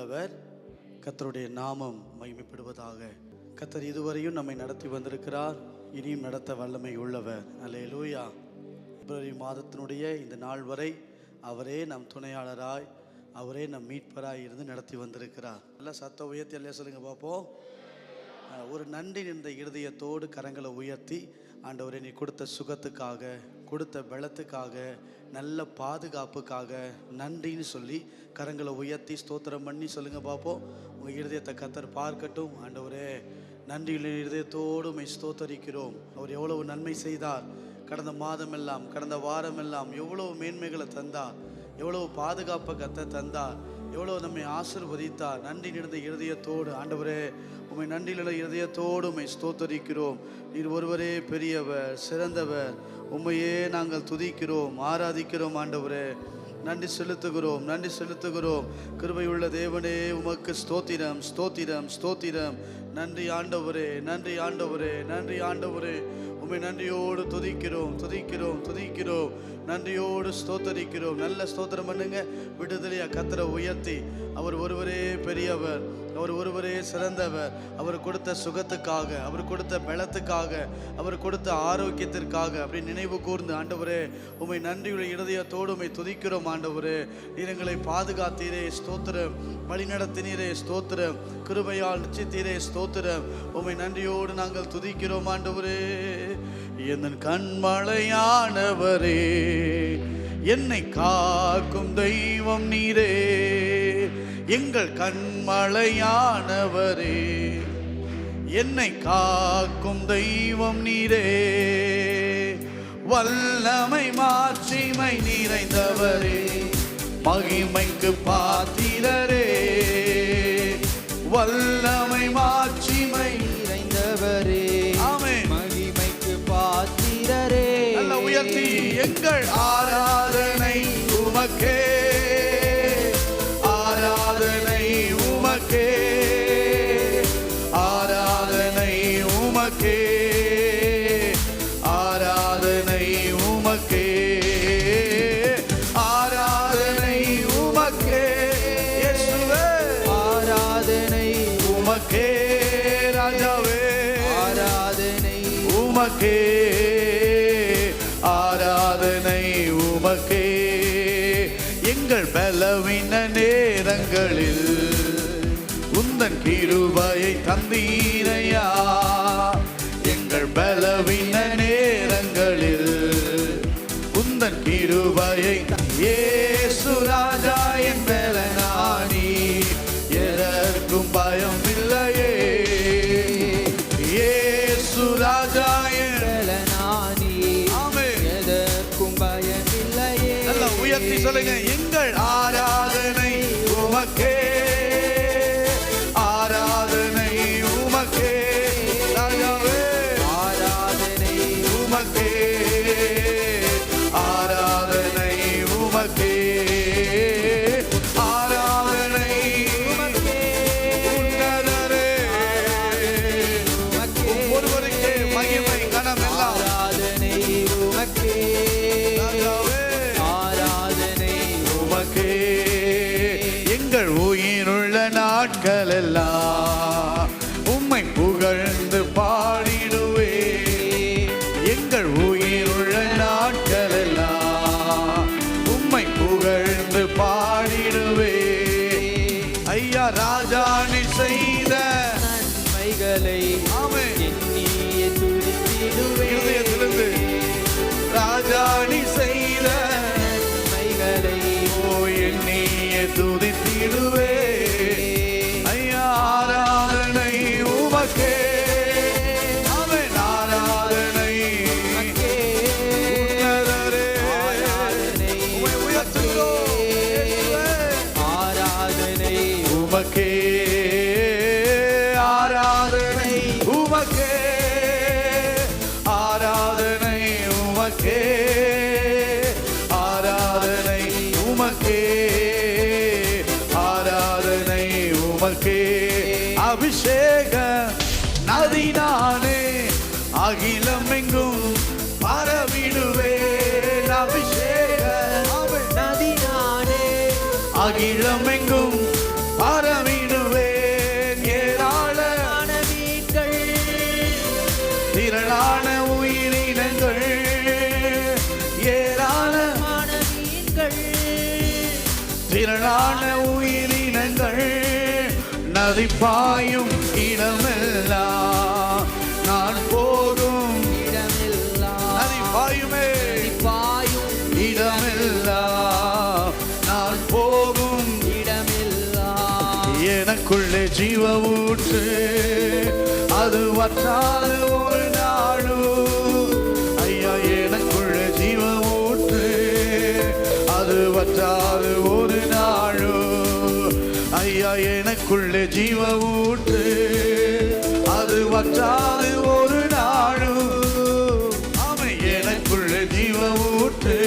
உள்ளவர். கர்த்தருடைய நாமம் மகிமைப்படுவதாக. கர்த்தர் இதுவரையும் நம்மை நடத்தி வந்திருக்கிறார், இனியும் நடத்த வல்லமை உள்ளவர். அல்லேலூயா. பிப்ரவரி மாதத்தினுடைய இந்த நாள் வரை அவரே நம் துணையாளராய், அவரே நம் மீட்பராய் இருந்து நடத்தி வந்திருக்கிறார். நல்லா சத்த உயர்த்தி அல்லையா சொல்லுங்க பார்ப்போம். ஒரு நன்றி நின்ற இருதயத்தோடு கரங்களை உயர்த்தி, ஆண்டவரே நீ கொடுத்த சுகத்துக்காக, கொடுத்த பலத்துக்காக, நல்ல பாதுகாப்புக்காக நன்றின்னு சொல்லி கரங்களை உயர்த்தி ஸ்தோத்திரம் பண்ணி சொல்லுங்க பார்ப்போம். உங்கள் இருதயத்தை கர்த்தர் பார்க்கட்டும். ஆண்டவரே நன்றியுள்ள இருதயத்தோடு உம்மை ஸ்தோத்தரிக்கிறோம். அவர் எவ்வளவு நன்மை செய்தார், கடந்த மாதம் எல்லாம், கடந்த வாரம் எல்லாம் எவ்வளவு மேன்மைகளை தந்தார், எவ்வளவு பாதுகாப்பை கர்த்தர் தந்தார், எவ்வளோ நம்மை ஆசீர்வதித்தார். நன்றி நிறைந்த இருதயத்தோடு ஆண்டவரே உம்மை நன்றியுள்ள இருதயத்தோடு உம்மை ஸ்தோத்தரிக்கிறோம். நீர் ஒருவரே பெரியவர், சிறந்தவர். உம்மையே நாங்கள் துதிக்கிறோம், ஆராதிக்கிறோம். ஆண்டவரே நன்றி செலுத்துகிறோம், நன்றி செலுத்துகிறோம். கிருபையுள்ள தேவனே உமக்கு ஸ்தோத்திரம், ஸ்தோத்திரம், ஸ்தோத்திரம். நன்றி ஆண்டவரே, நன்றி ஆண்டவரே, நன்றி ஆண்டவரே. உம்மை நன்றியோடு துதிக்கிறோம், துதிக்கிறோம், துதிக்கிறோம். நன்றியோடு ஸ்தோத்தரிக்கிறோம். நல்ல ஸ்தோத்திரம் பண்ணுங்க. விடுதலையா கர்த்தரை உயர்த்தி, அவர் ஒருவரே பெரியவர், அவர் ஒருவரே சிறந்தவர். அவர் கொடுத்த சுகத்துக்காக, அவர் கொடுத்த பலத்துக்காக, அவர் கொடுத்த ஆரோக்கியத்திற்காக அப்படி நினைவு கூர்ந்து ஆண்டவரே உம்மை நன்றியுள்ள இருதயத்தோடு உம்மை துதிக்கிறோம். ஆண்டவரே நீர் எங்களை பாதுகாத்தீரே, ஸ்தோத்திரம். வழிநடத்தினீரே, ஸ்தோத்திரம். கிருபையால் நிச்சயத்தீரே, ஸ்தோத்திரம். உம்மை நன்றியோடு நாங்கள் துதிக்கிறோம். ஆண்டவரே என் கண்மலையானவரே, என்னை காக்கும் தெய்வம் நீரே. எங்கள் கண்மலையானவரே, என்னை காக்கும் தெய்வம் நீரே. வல்லமை மாட்சிமை நிறைந்தவரே, மகிமைக்கு பாத்திரரே. வல்லமை மாட்சிமை நிறைந்தவரே, ஆமென், மகிமைக்கு பாத்திரரே. நல்ல உயர்த்தி எங்கள் ஆராதனை உமக்கே, ஆராதனை உமக்கே, ஆராதனை உமக்கே, ஆராதனை உமக்கே, ஆராதனை உமக்கே. இயேசுவே ஆராதனை உமக்கே, ராஜாவே ஆராதனை உமக்கே, ஆராதனை உமக்கே. எங்கள் பலவீன நேரங்களில் உந்தன் கிருபையை தந்தீரையா. எங்கள் பலவீன நேரங்களில் உந்தன் கிருபையை, இயேசு ராஜா என் பலனானி, எதற்கும் பயம் இல்லையே. இயேசு ராஜா என் பலனானி, ஆமென், எதற்கும் பயம் இல்லையே. நல்லா உயர்த்தி சொல்லுங்க. எங்கள் ஆராதனை உமக்கே, ஆராதனை உமக்கே, ராஜாவே ஆராதனை உமக்கே, ஆராதனை உமக்கே, ஆராதனை உமக்கே. உன்னதரே ஒருவருக்கே மகிமை கனம் எல்லாம். ஆராதனை உமக்கே, ராஜாவே ஆராதனை உமக்கே. எங்கள் உயிருள்ள நாட்கள் எல்லாம் உம்மை புகழ்ந்து பாடிடுவே. எங்கள் உயிருள்ள நாட்கள் எல்லாம் உம்மை புகழ்ந்து பாடிடுவே. ஐயா ராஜா நீ செய்த நன்மைகளை, ஆமென், எண்ணியே துதித்திடுவே. இதயத்திலிருந்து ராஜா நீ செய்த நன்மைகளை, ஓ எண்ணியே துதித்திடுவே. ஐயா ஆராதனை உமக்கே, ஆமென், ஆராதனை உமக்கே. உன்னதரே உம்மை உயர்த்துகிறோம். ஆராதனை உமக்கே, ஆராதனை உமக்கே, ஆராதனை உமக்கே, ஆராதனை உமக்கே, ஆராதனை உமக்கே. அபிஷேக நதி நானே, அகிலம் எங்கும் பரவிடுவேன். அபிஷேக நதி நானே, அகிலம் எங்கும் பரவி திரளான உயிரினங்கள் நதி பாயும் இடமெல்லாம் நான் போகும் இடமெல்லாம் நதி பாயுமே பாயும் இடமெல்லாம் நான் போகும் இடமெல்லாம் எனக்குள்ளே ஜீவ ஊற்று அது வற்றாத ஒரு நாளும் ஐயா எனக்குள்ளே ஜீவ ஊற்று அது வற்றாத ஒரு நாளும் ஐயா எனக்குள்ளே ஜீவ ஊற்று அது வற்றாத ஒரு நாளும் ஆமை எனக்குள்ளே ஜீவ ஊற்று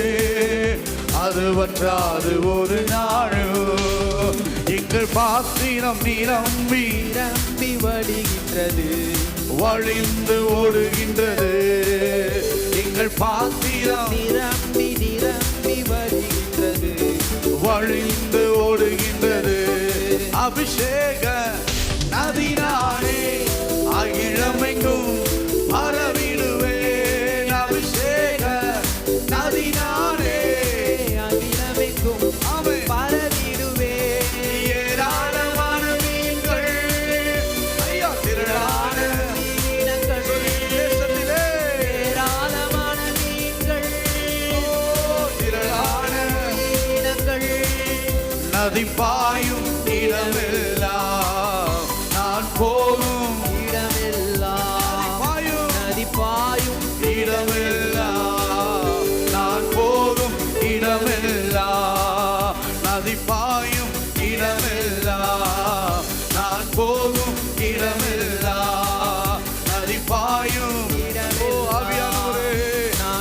அது வற்றாது ஒரு நாளும் எங்கள் பாத்திரம் நிரம்பி நிரம்பி வழிகின்றது வழிந்து ஓடுகின்றது எங்கள் பாத்திரம் நிரம்பி நிரம்பி வழிகின்றது வழிந்து ஓடுகின்றது அபிஷேக நதினானே அகிலமெங்கும் பரவிடுவேன் அபிஷேக நதினானே அகிலமெங்கும் பரவிடுவேன் ஏராளமான மீன்கள் ஐயா திரளான மீனங்கள் தேசத்திலே ஏராளமான மீன்கள் திரளான மீனங்கள் நதி பாயும் இடமெல்லாம் நான் போகும் இடமெல்லாம் நதி பாயும் இடமெல்லாம் நான் போகும் இடமெல்லாம் நதி பாயும் இடமெல்லாம் நான் போகும் இடமெல்லாம் நதி பாயும் ஓ ஆவியானவரே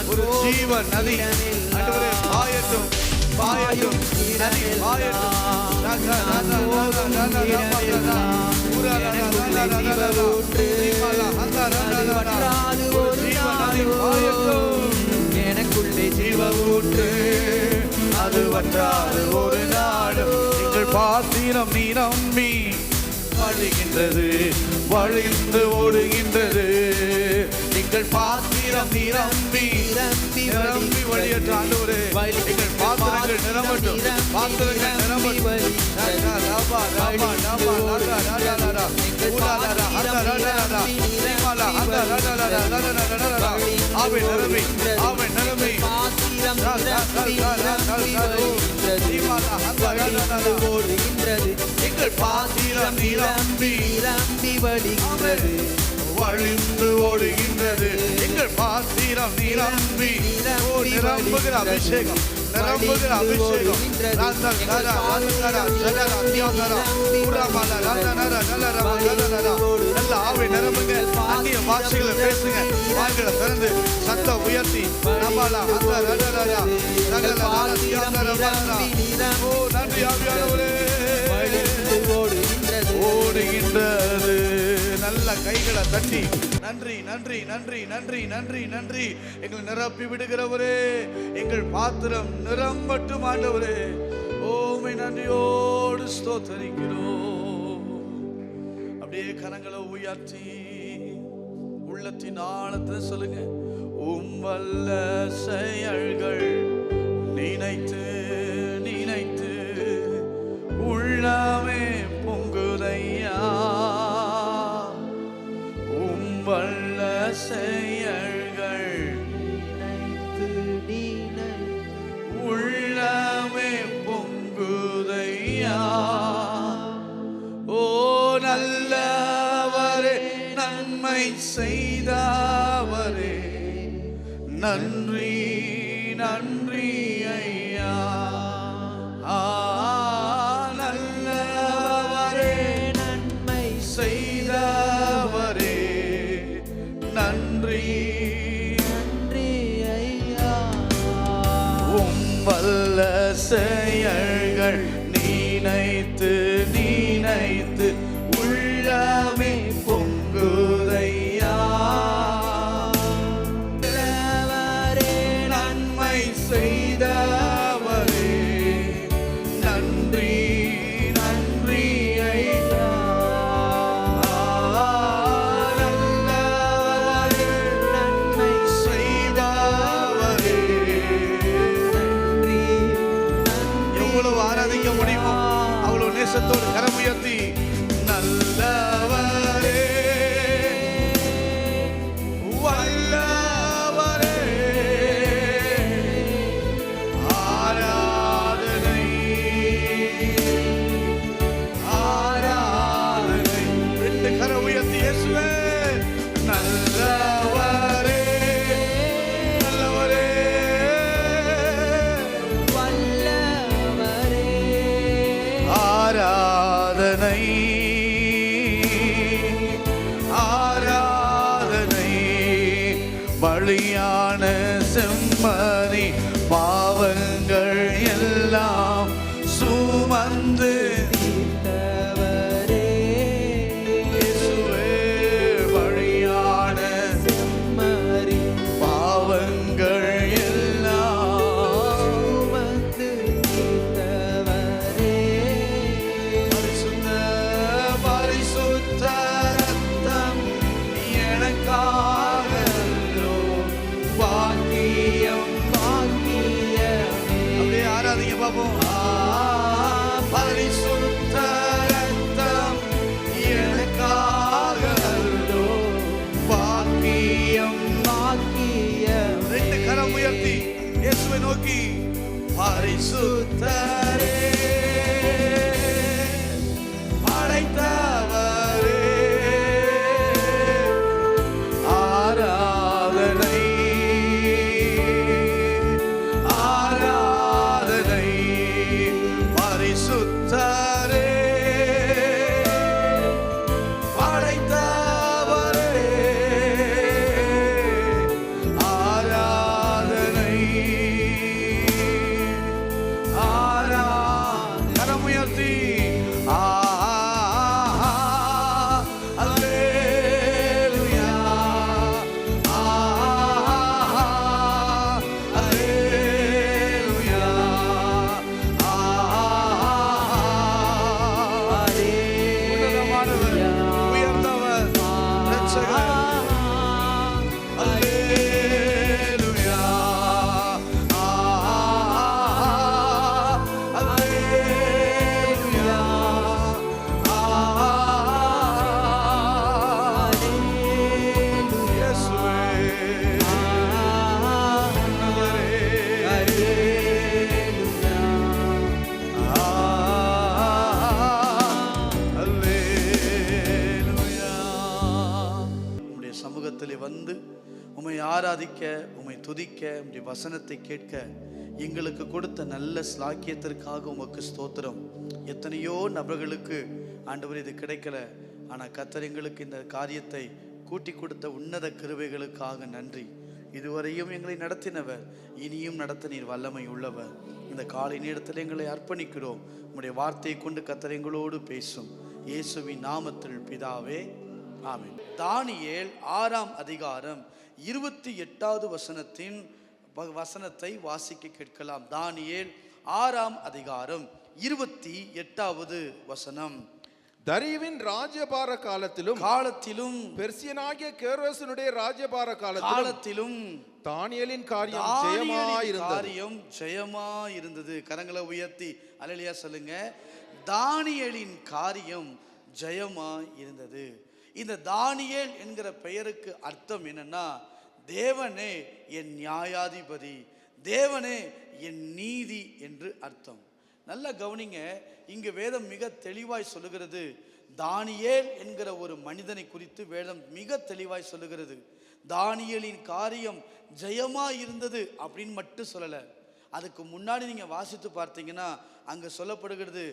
ஒரு ஜீவன் நதி ஆண்டவரே பாயட்டும் பாயட்டும் நதி பாயட்டும் எனக்குள்ளே ஜீவ ஊற்று அது வற்றாது ஒரு நாடு எங்கள் பாத்திரம் நிரம்பி வழிகின்றது வழிந்து ஓடுகின்றது எங்கள் பாத்திரம் நிரம்பி நிரம்பி வழியற்ற ஆண்டவரே எங்கள் பாத்திரங்கள் நிரம்பட்டும் பாத்திரங்கள் நிரம்பட்டும் எங்கள் பாத்திரம் நிரம்பி நிரம்பி வழிகின்றது வழிந்து ஓடுகின்றது எங்கள் பாத்திரம் நிரம்பி நிரம்புகிற அபிஷேகம் நிரம்புகிற அபிஷேகம் நல்ல ஆவி நிரம்புங்க அந்நிய பாஷைகளை பேசுங்க வாய்களை திறந்து சத்தம் உயர்த்தி நன்றி ஆவியானவரே ஓடுகின்றது நல்ல கைகளை தட்டி நன்றி நன்றி நன்றி நன்றி நன்றி நன்றி எங்களை நிரப்பி விடுகிறவரே எங்கள் பாத்திரம் நிரம்பட்டும் ஆண்டவரே ஓமை நன்றியோடு ஸ்தோத்தரிக்கிறோம் அப்படியே கரங்களை உயர்த்தி உள்ளத்தின் ஆழத்தை சொல்லுங்க வல்ல செயல்கள் நினைத்து நினைத்து உள்ளமே பொங்குதையா வல்ல செயல்கள் நினைத்து நினைத்து உள்ளமே பொங்குதையா ஓ நல்லவரே நன்மை செய்தவரே நன்றி நன்றி ஐயா நல்லவரே நன்மை செய்தவரே நன்றி நன்றி ஐயா வல்ல செயல்கள் நினைத்து நினைத்து உள்ளமே பொங்குதையா நன்மை செய்தவரே நன்றி நன்றி ஐயா நல்லவரே நன்மை செய்தவரே நன்றி எவ்வளவு ஆராதிக்க முடியுமோ அவ்வளவு நேசத்தோடு கரம் உயர்த்தி நல்லவரே வல்லவரே ஆராதனை ஆராதனை. ரெண்டு கரம் உயர்த்தி இயேசுவே நல்லவரே நல்லவரே வல்லவரே ஆராதனை ஆராதனை. பலியான செம்மறி பாவங்கள் எல்லாம் சுமந்து தீர்த்தவரே இயேசுவே பலியான செம்மறி பாவங்கள் எல்லாம் சுமந்து தீர்த்தவரே பரிசுத்த பரிசுத்த ரத்தம் எனக்காகலோ பாக்கியம். பாக்கியமே அப்படியே ஆராதிங்க பாப்போம். பரிசுத்த ரத்தம் எனக்காகலோ பாக்கியம். பாக்கியமே ரெண்டு கரம் உயர்த்தி இயேசுவை நோக்கி பரிசுத்தரே படைத்தவரே ஆராதனை ஆராதனை. பரிசுத்தரே படைத்தவரே ஆராதனை கரம் உயர்த்தி அல்லேலூயா அல்லேலூயா உன்னதமானவர் உயர்ந்தவர் இரட்சகர் அல்லேலூயா அல்லேலூயா இயேசுவே உம்முடைய சமூகத்தில் வந்து உம்மை ஆராதிக்க உம்மை துதிக்க உம்முடைய வசனத்தை கேட்க எங்களுக்கு கொடுத்த நல்ல ஸ்லாக்கியத்திற்காக உமக்கு ஸ்தோத்திரம். எத்தனையோ நபர்களுக்கு ஆண்டவர் இது கிடைக்கல, ஆனால் கர்த்தர் எங்களுக்கு இந்த காரியத்தை கூட்டி கொடுத்த உன்னத கிருபைகளுக்காக நன்றி. இதுவரையும் எங்களை நடத்தினவர், இனியும் நடத்த நீர் வல்லமை உள்ளவர். இந்த காலை நேரத்தில் எங்களை அர்ப்பணிக்கிறோம். உம்முடைய வார்த்தையை கொண்டு கர்த்தர் எங்களோடு பேசும். இயேசுவின் நாமத்தில் பிதாவே, ஆமென். தானியேல் 6ஆம் அதிகாரம் 28வது வசனத்தை வாசிக்க கேட்கலாம். தானியேல் 6ஆம் அதிகாரம் 28வது வசனம். தரியுவின் ராஜ்யபார காலத்திலும் பெர்சியனாகிய கேரோசனுடைய ராஜ்யபார காலத்திலும் தானியேலின் காரியம் ஜெயமாயிருந்தது. கரங்களை உயர்த்தி அல்லேலூயா சொல்லுங்க. தானியேலின் காரியம் ஜெயமாயிருந்தது. இந்த தானியேல் என்கிற பெயருக்கு அர்த்தம் என்னன்னா, தேவனே என் நியாயாதிபதி, தேவனே என் நீதி என்று அர்த்தம். நல்ல கவனிங்க, இங்கு வேதம் மிக தெளிவாய் சொல்லுகிறது. தானியேல் என்கிற ஒரு மனிதனை குறித்து வேதம் மிக தெளிவாய் சொல்லுகிறது. தானியேலின் காரியம் ஜெயமாய் இருந்தது அப்படின்னு மட்டும் சொல்லலை. அதுக்கு முன்னாடி நீங்கள் வாசித்து பார்த்தீங்கன்னா அங்கே சொல்லப்படுகிறது,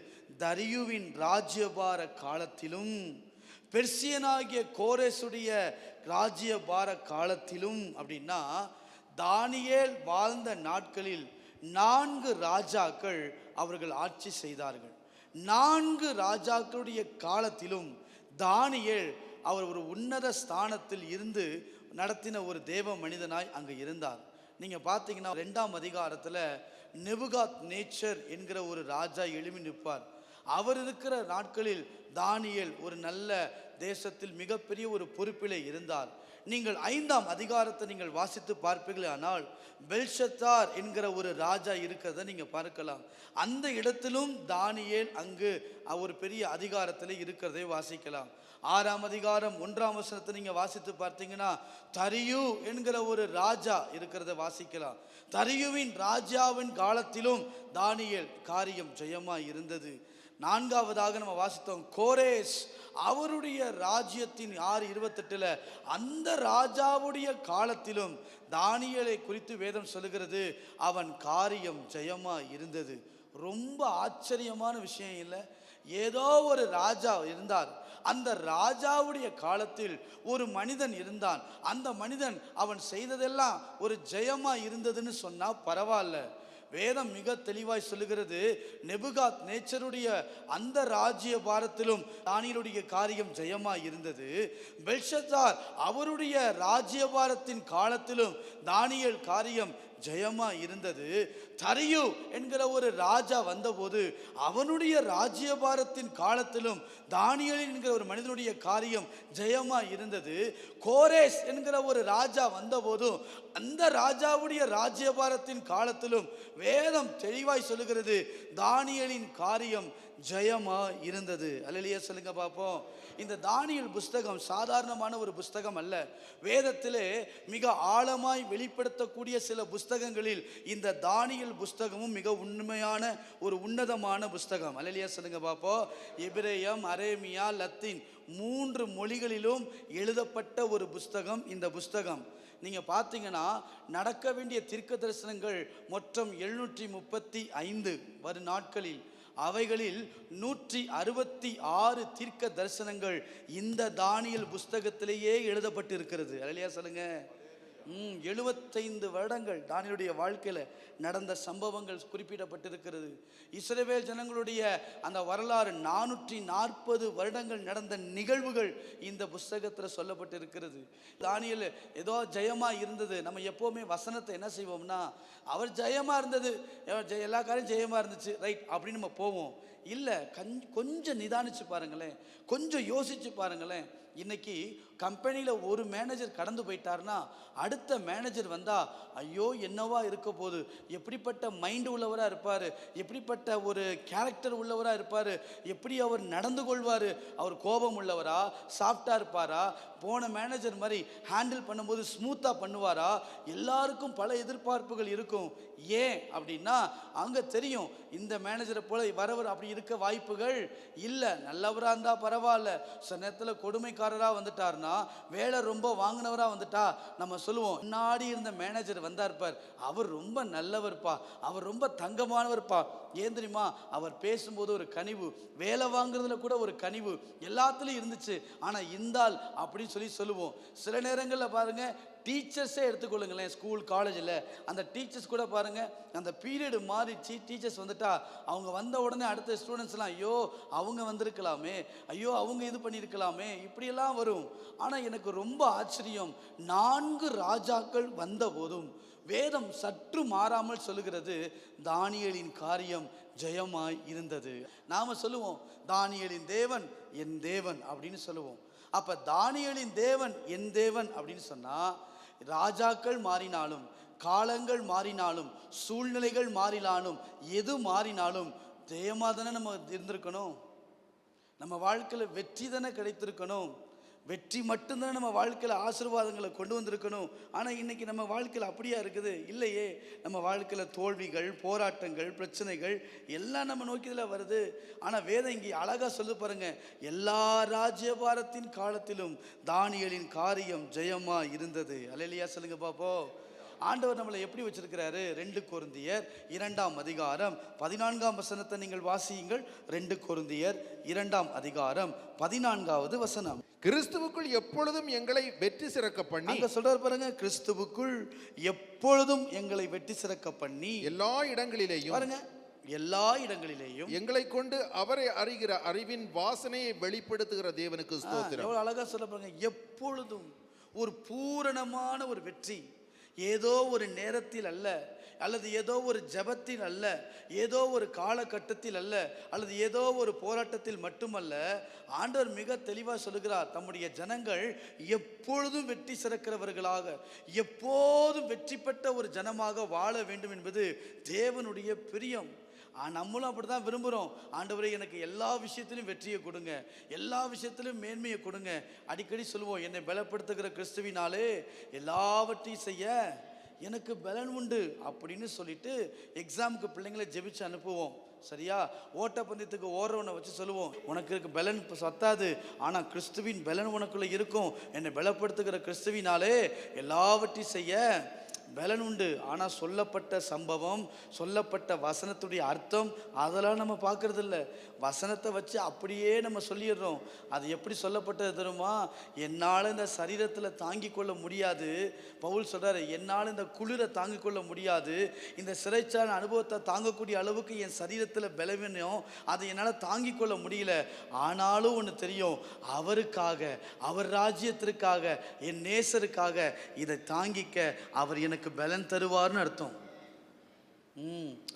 தரியுவின் ராஜ்யபார காலத்திலும் பெர்சியனாகிய கோரேசுடைய ராஜ்யபார காலத்திலும். அப்படின்னா தானியேல் வாழ்ந்த நாட்களில் 4 ராஜாக்கள் அவர்கள் ஆட்சி செய்தார்கள். 4 ராஜாக்களுடைய காலத்திலும் தானியேல் அவர் ஒரு உன்னத ஸ்தானத்தில் இருந்து நடத்தின ஒரு தேவ மனிதனாய் அங்கே இருந்தார். நீங்கள் பார்த்தீங்கன்னா 2ஆம் அதிகாரத்தில் நெபுகாத் நேச்சர் என்கிற ஒரு ராஜா எழுப்பி நிற்பார். அவர் இருக்கிற நாட்களில் தானியேல் ஒரு நல்ல தேசத்தில் மிகப்பெரிய ஒரு பொறுப்பிலே இருந்தார். நீங்கள் 5ஆம் அதிகாரத்தை நீங்கள் வாசித்து பார்ப்பீர்கள், ஆனால் பெல்ஷத்தார் என்கிற ஒரு ராஜா இருக்கிறத நீங்க பார்க்கலாம். அந்த இடத்திலும் தானியேல் அங்கு ஒரு பெரிய அதிகாரத்தில் இருக்கிறதை வாசிக்கலாம். 6ஆம் அதிகாரம் 1ஆம் வசனத்தை நீங்க வாசித்து பார்த்தீங்கன்னா தரியு என்கிற ஒரு ராஜா இருக்கிறத வாசிக்கலாம். தரியுவின் ராஜாவின் காலத்திலும் தானியேல் காரியம் ஜெயமா இருந்தது. 4ஆவதாக நம்ம வாசித்தோம் கோரேஸ், அவருடைய ராஜ்யத்தின் 6:28 அந்த ராஜாவுடைய காலத்திலும் தானியேலை குறித்து வேதம் சொல்லுகிறது, அவன் காரியம் ஜெயமா இருந்தது. ரொம்ப ஆச்சரியமான விஷயம் இல்லை? ஏதோ ஒரு ராஜா இருந்தார், அந்த ராஜாவுடைய காலத்தில் ஒரு மனிதன் இருந்தான். அந்த மனிதன் அவன் செய்ததெல்லாம் ஒரு ஜெயமா இருந்ததுன்னு சொன்னா பரவாயில்ல. வேதம் மிக தெளிவாய் சொல்லுகிறது, நெபுகாத் நேச்சருடைய அந்த ராஜ்ய பாரத்திலும் தானியேலுடைய காரியம் ஜெயமா இருந்தது. பெல்ஷத்தார் அவருடைய ராஜ்யபாரத்தின் காலத்திலும் தானியேல் காரியம் ஜெயமா இருந்தது. தரியு என்கிற ஒரு ராஜா வந்தபோது அவனுடைய ராஜ்யபாரத்தின் காலத்திலும் தானியேல் என்கிற ஒரு மனிதனுடைய காரியம் ஜெயமா இருந்தது. கோரேஸ் என்கிற ஒரு ராஜா வந்தபோதும் அந்த ராஜாவுடைய ராஜ்யபாரத்தின் காலத்திலும் வேதம் தெளிவாய் சொல்லுகிறது, தானியேலின் காரியம் ஜெயமா இருந்தது. அல்லேலூயா சொல்லுங்க பாப்போம். இந்த தானியேல் புஸ்தகம் சாதாரணமான ஒரு புஸ்தகம் அல்ல. வேதத்திலே மிக ஆழமாய் வெளிப்படுத்தக்கூடிய சில புஸ்தகங்களில் இந்த தானியேல் புஸ்தகமும் மிக உண்மையான ஒரு உன்னதமான புஸ்தகம். அல்லேலூயா சொல்லுங்க பாப்போம். எபிரேயம், அரேமியா, லத்தீன் 3 மொழிகளிலும் எழுதப்பட்ட ஒரு புஸ்தகம் இந்த புஸ்தகம். நீங்க பார்த்தீங்கன்னா நடக்க வேண்டிய தீர்க்க தரிசனங்கள் மொத்தம் 735 வரும் நாட்களில், அவைகளில் 166 தீர்க்க தரிசனங்கள் இந்த தானியேல் புஸ்தகத்திலேயே எழுதப்பட்டு இருக்கிறது. அல்லேலூயா சொல்லுங்க. 75 வருடங்கள் தானியேலுடைய வாழ்க்கையில நடந்த சம்பவங்கள் குறிப்பிடப்பட்டிருக்கிறது. இஸ்ரவேல் ஜனங்களுடைய அந்த வரலாறு 440 வருடங்கள் நடந்த நிகழ்வுகள் இந்த புஸ்தகத்தில் சொல்லப்பட்டிருக்கிறது. தானியேல் ஏதோ ஜெயமா இருந்தது. நம்ம எப்போவுமே வசனத்தை என்ன செய்வோம்னா, அவர் ஜெயமா இருந்தது, எல்லா காரியம் ஜெயமா இருந்துச்சு, ரைட் அப்படின்னு நம்ம போவோம். இல்லை, கொஞ்சம் நிதானிச்சு பாருங்களேன், கொஞ்சம் யோசிச்சு பாருங்களேன். இன்னைக்கு கம்பெனியில் ஒரு மேனேஜர் கடந்து போயிட்டார்னா அடுத்த மேனேஜர் வந்தா ஐயோ என்னவா இருக்க போகுது, எப்படிப்பட்ட மைண்ட் உள்ளவராக இருப்பார், எப்படிப்பட்ட ஒரு கேரக்டர் உள்ளவராக இருப்பார், எப்படி அவர் நடந்து கொள்வார், அவர் கோபம் உள்ளவரா, சாஃப்டாக இருப்பாரா, போன மேனேஜர் மாதிரி ஹேண்டில் பண்ணும்போது ஸ்மூத்தாக பண்ணுவாரா, எல்லாருக்கும் பல எதிர்பார்ப்புகள் இருக்கும். ஏன் அப்படின்னா அங்கே தெரியும் இந்த மேனேஜரை போல வரவர் அப்படி இருக்க வாய்ப்புகள் இல்லை. நல்லவராக இருந்தால் பரவாயில்ல, சில நேரத்தில் கொடுமைக்காரராக வந்துட்டார்னா, வேலை ரொம்ப வாங்கினவராக வந்துட்டா நம்ம சொல்லுவோம், முன்னாடி இருந்த மேனேஜர் வந்தார்பார், அவர் ரொம்ப நல்லவர்ப்பா, அவர் ரொம்ப தங்கமானவர்ப்பா. ஏன் தெரியுமா, அவர் பேசும்போது ஒரு கனிவு, வேலை வாங்குறதுல கூட ஒரு கனிவு எல்லாத்துலேயும் இருந்துச்சு. ஆனால் இந்தால் அப்படின்னு சொல்லுவோம். சில நேரங்களில் பாருங்க, டீச்சர்ஸே எடுத்துக்கொள்ளுங்களேன், ஸ்கூல் காலேஜில் அந்த டீச்சர்ஸ் கூட பாருங்கள், அந்த பீரியடு மாறிச்சு, டீச்சர்ஸ் வந்துட்டா அவங்க வந்த உடனே அடுத்த ஸ்டூடெண்ட்ஸ்லாம் ஐயோ அவங்க வந்திருக்கலாமே, ஐயோ அவங்க இது பண்ணியிருக்கலாமே, இப்படியெல்லாம் வரும். ஆனால் எனக்கு ரொம்ப ஆச்சரியம், 4 ராஜாக்கள் வந்த போதும் வேதம் சற்று மாறாமல் சொல்லுகிறது, தானியேலின் காரியம் ஜெயமாய் இருந்தது. நாம சொல்லுவோம் தானியேலின் தேவன் என் தேவன் அப்படின்னு சொல்லுவோம். அப்ப தானியேலின் தேவன் என் தேவன் அப்படின்னு சொன்னா, ராஜாக்கள் மாறினாலும், காலங்கள் மாறினாலும், சூழ்நிலைகள் மாறினாலும், எது மாறினாலும் ஜெயமாக தானே நம்ம இருந்திருக்கணும். நம்ம வாழ்க்கையில் வெற்றி தானே கிடைத்திருக்கணும். வெற்றி மட்டும்தான் நம்ம வாழ்க்கையில் ஆசீர்வாதங்களை கொண்டு வந்திருக்கணும். ஆனால் இன்னைக்கு நம்ம வாழ்க்கையில் அப்படியா இருக்குது? இல்லையே. நம்ம வாழ்க்கையில் தோல்விகள், போராட்டங்கள், பிரச்சனைகள் எல்லாம் நம்ம நோக்கியதில் வருது. ஆனால் வேதம் இங்கே அழகாக சொல்லு பாருங்க, எல்லா ராஜ்யபாரத்தின் காலத்திலும் தானியேலின் காரியம் ஜெயமா இருந்தது. அல்லேலூயா சொல்லுங்க பாப்போம். ஆண்டவர் நம்மளை எப்படி வச்சிருக்கிறாரு? 2 கொரிந்தியர் 2ஆம் அதிகாரம் 14ஆம் வசனத்தை நீங்கள் வாசியுங்கள். 2 கொரிந்தியர் 2ஆம் அதிகாரம் 14வது வசனம். கிறிஸ்துவுக்குள் எப்பொழுதும் எங்களை வெற்றி சிறக்க பண்ணி, அங்க சொல்றாரு பாருங்க, கிறிஸ்துவுக்குள் எப்பொழுதும் எங்களை வெற்றி சிறக்க பண்ணி, எல்லா இடங்களிலேயும் பாருங்க, எல்லா இடங்களிலேயும் எங்களை கொண்டு அவரை அறிகிற அறிவின் வாசனையை வெளிப்படுத்துகிற தேவனுக்கு ஸ்தோத்திரம். எவ்வளவு அழகா சொல்ல பாருங்க, எப்பொழுதும் ஒரு பூரணமான ஒரு வெற்றி. ஏதோ ஒரு நேரத்தில் அல்ல, அல்லது ஏதோ ஒரு ஜெபத்தில் அல்ல, ஏதோ ஒரு காலகட்டத்தில் அல்ல, அல்லது ஏதோ ஒரு போராட்டத்தில் மட்டுமல்ல. ஆண்டவர் மிக தெளிவாக சொல்லுகிறார், தம்முடைய ஜனங்கள் எப்பொழுதும் வெற்றி சிறக்கிறவர்களாக, எப்போதும் வெற்றி பெற்ற ஒரு ஜனமாக வாழ வேண்டும் என்பது தேவனுடைய பிரியம். நம்மளும் அப்படி தான் விரும்புகிறோம். ஆண்டவரே, எனக்கு எல்லா விஷயத்திலும் வெற்றியை கொடுங்க, எல்லா விஷயத்திலும் மேன்மையை கொடுங்க. அடிக்கடி சொல்லுவோம், என்னை பலப்படுத்துகிற கிறிஸ்துவினாலே எல்லாவற்றையும் செய்ய எனக்கு பலன் உண்டு அப்படின்னு சொல்லிட்டு எக்ஸாமுக்கு பிள்ளைங்களை ஜெபிச்சு அனுப்புவோம். சரியா? ஓட்டப்பந்தயத்துக்கு ஓடுறவனை வச்சு சொல்லுவோம், உனக்கு இருக்க பலன் பத்தாது, ஆனால் கிறிஸ்துவின் பலன் உனக்குள்ள இருக்கும். என்னை பலப்படுத்துகிற கிறிஸ்துவினாலே எல்லாவற்றையும் செய்ய பலன் உண்டு. ஆனால் சொல்லப்பட்ட சம்பவம், சொல்லப்பட்ட வசனத்துடைய அர்த்தம் அதெல்லாம் நம்ம பார்க்கறது இல்லை. வசனத்தை வச்சு அப்படியே நம்ம சொல்லிடுறோம். அது எப்படி சொல்லப்பட்டது தெரியுமா? என்னால் இந்த சரீரத்தில் தாங்கி கொள்ள முடியாது. பவுல் சொல்கிறார், என்னால் இந்த குளிரை தாங்கிக் கொள்ள முடியாது, இந்த சிறைச்சாலை அனுபவத்தை தாங்கக்கூடிய அளவுக்கு என் சரீரத்தில் பலவீனம், அதை என்னால் தாங்கிக் கொள்ள முடியல. ஆனாலும் ஒன்று தெரியும், அவருக்காக, அவர் ராஜ்யத்திற்காக, என் நேசருக்காக இதை தாங்கிக்க அவர் எனக்கு பலன் தருவார்னு அர்த்தம்.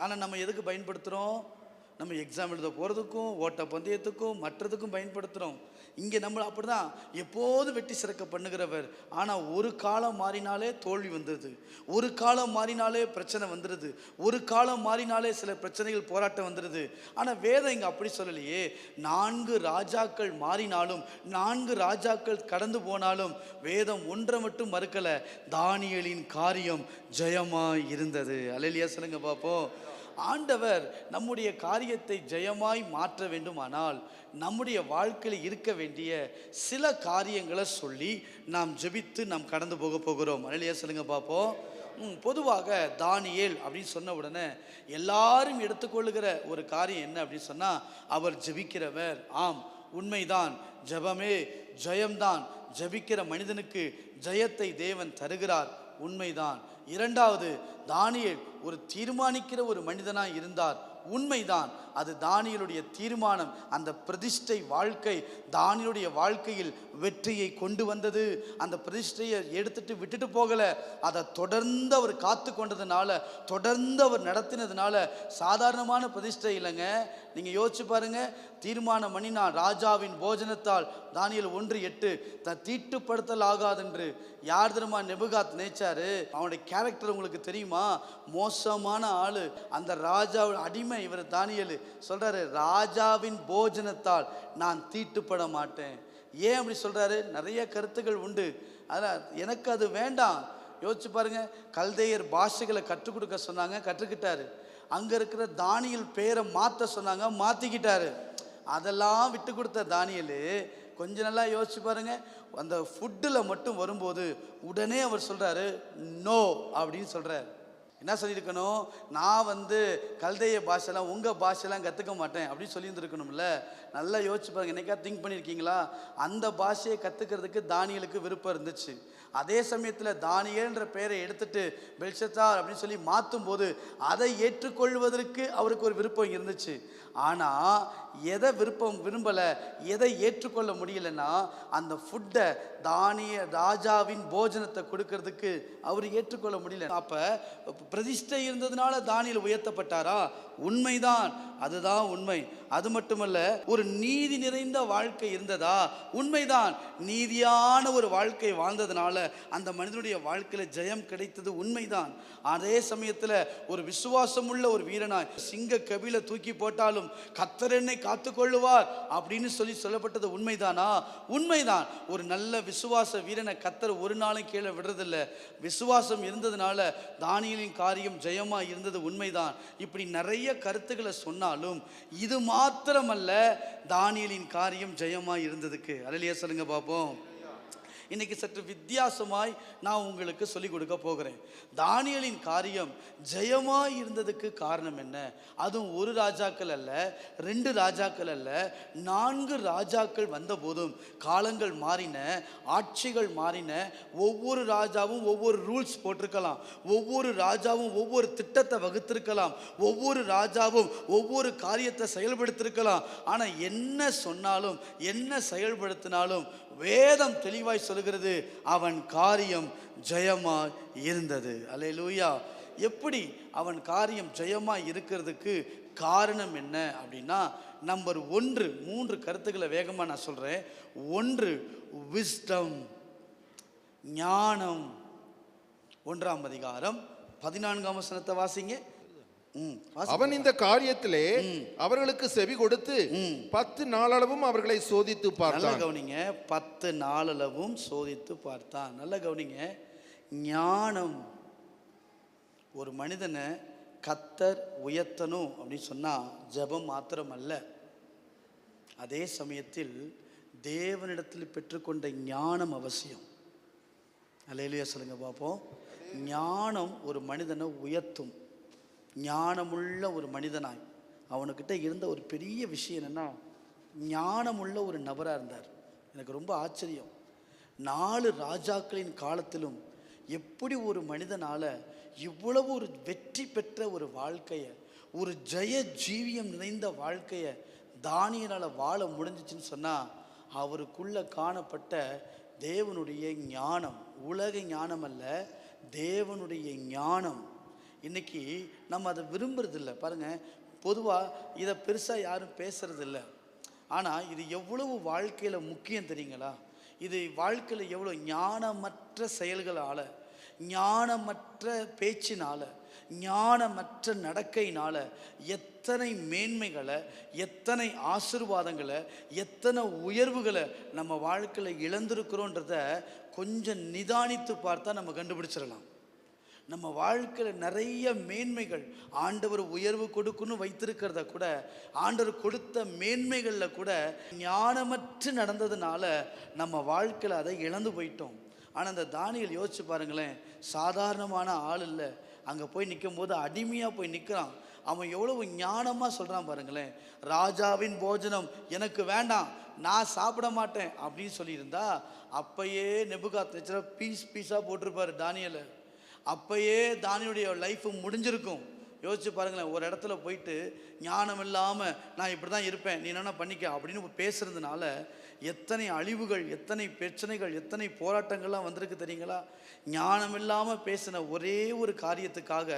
ஆனால் நம்ம எதுக்கு பயன்படுத்துகிறோம்? நம்ம எக்ஸாம் எழுத போகிறதுக்கும், ஓட்ட பந்தயத்துக்கும், மற்றதுக்கும் பயன்படுத்துகிறோம். இங்கே நம்ம அப்படி தான், எப்போதும் வெற்றி சிறக்க பண்ணுகிறவர். ஆனால் ஒரு காலம் மாறினாலே தோல்வி வந்துடுது, ஒரு காலம் மாறினாலே பிரச்சனை வந்துடுது, ஒரு காலம் மாறினாலே சில பிரச்சனைகள், போராட்டம் வந்துடுது. ஆனால் வேதம் இங்கே அப்படி சொல்லலையே. 4 ராஜாக்கள் மாறினாலும், 4 ராஜாக்கள் கடந்து போனாலும் வேதம் ஒன்றை மட்டும் மறுக்கலை, தானியேலின் காரியம் ஜெயமாய் இருந்தது. அல்லேலூயா சொல்லுங்க பார்ப்போம். ஆண்டவர் நம்முடைய காரியத்தை ஜெயமாய் மாற்ற வேண்டுமானால் நம்முடைய வாழ்க்கையில் இருக்க வேண்டிய சில காரியங்களை சொல்லி நாம் ஜெபித்து நாம் கடந்து போகிறோம். அல்லேலூயா சொல்லுங்க பார்ப்போம். பொதுவாக தானியேல் அப்படின்னு சொன்ன உடனே எல்லாரும் எடுத்துக்கொள்ளுகிற ஒரு காரியம் என்ன அப்படின்னு சொன்னால், அவர் ஜெபிக்கிறவர். ஆம், உண்மைதான். ஜெபமே ஜெயம்தான். ஜெபிக்கிற மனிதனுக்கு ஜெயத்தை தேவன் தருகிறார், உண்மைதான். இரண்டாவது, தானியேல் ஒரு தீர்மானிக்கிற ஒரு மனிதனாக இருந்தார், உண்மைதான். அது தானியேலுடைய தீர்மானம், அந்த பிரதிஷ்டை வாழ்க்கை தானியேலுடைய வாழ்க்கையில் வெற்றியை கொண்டு வந்தது. அந்த பிரதிஷ்டையை எடுத்துட்டு விட்டுட்டு போகலை, அதை தொடர்ந்து அவர் காத்து கொண்டதுனால, தொடர்ந்து அவர் நடத்தினதுனால சாதாரணமான பிரதிஷ்டை இல்லைங்க. நீங்கள் யோசிச்சு பாருங்க. தீர்மானம் பண்ணினான், ராஜாவின் போஜனத்தால், தானியேல் 1:8, தீட்டுப்படுத்தல் ஆகாதென்று. யார் தெரியுமா நெபுகாத் நேச்சாரு? அவனுடைய கேரக்டர் உங்களுக்கு தெரியுமா? மோசமான ஆளு. அந்த ராஜாவின் அடிமை இவர் தானியேல். சொல்றாரு, ராஜாவின் போஜனத்தால் நான் தீட்டுப்பட மாட்டேன். ஏன் அப்படி சொல்றாரு? நிறைய கருத்துக்கள் உண்டு. அதனால் எனக்கு அது வேண்டாம். யோசிச்சு பாருங்க. கல்தேயர் பாஷைகளை கற்றுக் கொடுக்க சொன்னாங்க, கற்றுக்கிட்டாரு. அங்க இருக்கிற தானியேல் பேரை மாற்ற சொன்னாங்க, மாத்திக்கிட்டாரு. அதெல்லாம் விட்டு கொடுத்த தானியேல் கொஞ்சம் நல்லா யோசிச்சு பாருங்க. அந்த ஃபுட்டில் மட்டும் வரும்போது உடனே அவர் சொல்றாரு, நோ அப்படின்னு சொல்றாரு. என்ன சொல்லியிருக்கணும்? நான் கல்தேய பாஷைலாம் உங்கள் பாஷைலாம் கற்றுக்க மாட்டேன் அப்படின்னு சொல்லியிருந்துருக்கணும்ல. நல்லா யோசிச்சு பாருங்க. என்னைக்கா திங்க் பண்ணியிருக்கீங்களா? அந்த பாஷையை கற்றுக்கிறதுக்கு தானியேலுக்கு விருப்பம் இருந்துச்சு. அதே சமயத்தில் தானியேல்ன்ற பெயரை எடுத்துட்டு பெல்ஷத்தார் அப்படின்னு சொல்லி மாற்றும் போது அதை ஏற்றுக்கொள்வதற்கு அவருக்கு ஒரு விருப்பம் இருந்துச்சு. ஆனால் எதை விரும்பலை, எதை ஏற்றுக்கொள்ள முடியலைன்னா, அந்த ஃபுட்டை ராஜாவின் போஜனத்தை கொடுக்கறதுக்கு அவர் ஏற்றுக்கொள்ள முடியல. அப்போ பிரதிஷ்டை இருந்ததுனால தானியேல் உயர்த்தப்பட்டாரா? உண்மைதான், அதுதான் உண்மை. அது மட்டுமல்ல, ஒரு நீதி நிறைந்த வாழ்க்கை இருந்ததா? உண்மைதான். நீதியான ஒரு வாழ்க்கை வாழ்ந்ததுனால அந்த மனிதனுடைய வாழ்க்கையில் ஜெயம் கிடைத்தது, உண்மைதான். அதே சமயத்தில் ஒரு விசுவாசம் உள்ள ஒரு வீரனாய், சிங்க கபில தூக்கி போட்டாலும் கர்த்தர் என்னை காத்துக்கொள்ளுவார் அப்படின்னு சொல்லப்பட்டது உண்மைதானா? உண்மைதான். ஒரு நல்ல விசுவாச வீரனை கர்த்தர் ஒரு நாளும் கீழே விடுறதில்லை. விசுவாசம் இருந்ததுனால தானியேலின் காரியம் ஜெயமா இருந்தது, உண்மைதான். இப்படி நிறைய கருத்துக்களை சொன்னாலும் இது மாத்திரமல்ல தானியேலின் காரியம் ஜெயமா இருந்ததுக்கு. அல்லேலூயா சொல்லுங்க பார்ப்போம். இன்னைக்கு சற்று வித்தியாசமாய் நான் உங்களுக்கு சொல்லிக் கொடுக்க போகிறேன். தானியேலின் காரியம் ஜெயமாய் இருந்ததுக்கு காரணம் என்ன? அதுவும் ஒரு ராஜாக்கள் அல்ல, 2 ராஜாக்கள் அல்ல, 4 ராஜாக்கள் வந்த போதும் காலங்கள் மாறின, ஆட்சிகள் மாறின. ஒவ்வொரு ராஜாவும் ஒவ்வொரு ரூல்ஸ் போட்டிருக்கலாம், ஒவ்வொரு ராஜாவும் ஒவ்வொரு திட்டத்தை வகுத்திருக்கலாம், ஒவ்வொரு ராஜாவும் ஒவ்வொரு காரியத்தை செயல்படுத்திருக்கலாம். ஆனால் என்ன சொன்னாலும் என்ன செயல்படுத்தினாலும் வேதம் தெளிவாய் சொல்கிறது, அவன் காரியம் ஜெயமாய் இருந்தது. அல்லேலூயா. எப்படி அவன் காரியம் ஜெயமாய் இருக்கிறதுக்கு காரணம் என்ன அப்படின்னா, நம்பர் 1, 3 கருத்துக்களை வேகமாக நான் சொல்கிறேன். 1, விஸ்டம், ஞானம். 1ஆம் அதிகாரம் 14ஆம் வசனத்தை வாசிங்க. அவன் இந்த காரியத்திலே அவர்களுக்கு செவி கொடுத்து 10 நாளளவும் அவர்களை சோதித்து நல்ல பார்த்தான். கவனிங்க, 10 நாளளவும் சோதித்து பார்த்தான். நல்ல கவனிங்க, ஞானம். ஒரு மனிதனை கத்தர் உயர்த்தணும் அப்படின்னு சொன்னால் ஜெபம் மாத்திரம் அல்ல, அதே சமயத்தில் தேவனிடத்தில் பெற்றுக்கொண்ட ஞானம் அவசியம். அல்லேலூயா சொல்லுங்க பார்ப்போம். ஞானம் ஒரு மனிதனை உயர்த்தும். ஞானமுள்ள ஒரு மனிதனாய் அவனுக்கிட்ட இருந்த ஒரு பெரிய விஷயம் என்னென்னா, ஞானமுள்ள ஒரு நபராக இருந்தார். எனக்கு ரொம்ப ஆச்சரியம். 4 ராஜாக்களின் காலத்திலும் எப்படி ஒரு மனிதனால் இவ்வளவு ஒரு வெற்றி பெற்ற ஒரு வாழ்க்கையை, ஒரு ஜெய ஜீவியம் நிறைந்த வாழ்க்கையை தானியேலால் வாழ முடிஞ்சிச்சுன்னு சொன்னால், அவருக்குள்ள காணப்பட்ட தேவனுடைய ஞானம், உலக ஞானம் அல்ல, தேவனுடைய ஞானம். இன்னைக்கு நம்ம அதை விரும்புறதில்லை பாருங்கள். பொதுவாக இதை பெருசாக யாரும் பேசுறதில்லை. ஆனால் இது எவ்வளவு வாழ்க்கையில் முக்கியம் தெரியுங்களா? இது வாழ்க்கையில் எவ்வளோ ஞானமற்ற செயல்களால், ஞானமற்ற பேச்சினால், ஞானமற்ற நடக்கையினால் எத்தனை மேன்மைகளை, எத்தனை ஆசீர்வாதங்களை, எத்தனை உயர்வுகளை நம்ம வாழ்க்கையில் இழந்திருக்கிறோன்றத கொஞ்சம் நிதானித்து பார்த்தா நம்ம கண்டுபிடிச்சிடலாம். நம்ம வாழ்க்கையில் நிறைய மேன்மைகள் ஆண்டவர் உயர்வு கொடுக்கணும் வைத்திருக்கிறத கூட, ஆண்டவர் கொடுத்த மேன்மைகளில் கூட ஞானமற்று நடந்ததுனால நம்ம வாழ்க்கையில் அதை இழந்து போயிட்டோம். ஆனால் அந்த தானியேல் யோசிச்சு பாருங்களேன், சாதாரணமான ஆள் இல்லை. அங்கே போய் நிற்கும் போது அடிமையாக போய் நிற்கிறான். அவன் எவ்வளவு ஞானமாக சொல்கிறான் பாருங்களேன். ராஜாவின் போஜனம் எனக்கு வேண்டாம், நான் சாப்பிட மாட்டேன் அப்படின்னு சொல்லியிருந்தா அப்பயே நேபுகாத்நேச்சர் பீஸாக போட்டிருப்பாரு தானியேலை. அப்பயே தானியேலுடைய லைஃப் முடிஞ்சிருக்கும். யோசிச்சு பாருங்களேன், ஒரு இடத்துல போயிட்டு ஞானம் இல்லாமல் நான் இப்படி தான் இருப்பேன், நீ என்ன பண்ணிக்க அப்படின்னு பேசுறதுனால எத்தனை அழிவுகள், எத்தனை பிரச்சனைகள், எத்தனை போராட்டங்கள்லாம் வந்திருக்கு தெரியுங்களா? ஞானம் இல்லாமல் பேசின ஒரே ஒரு காரியத்துக்காக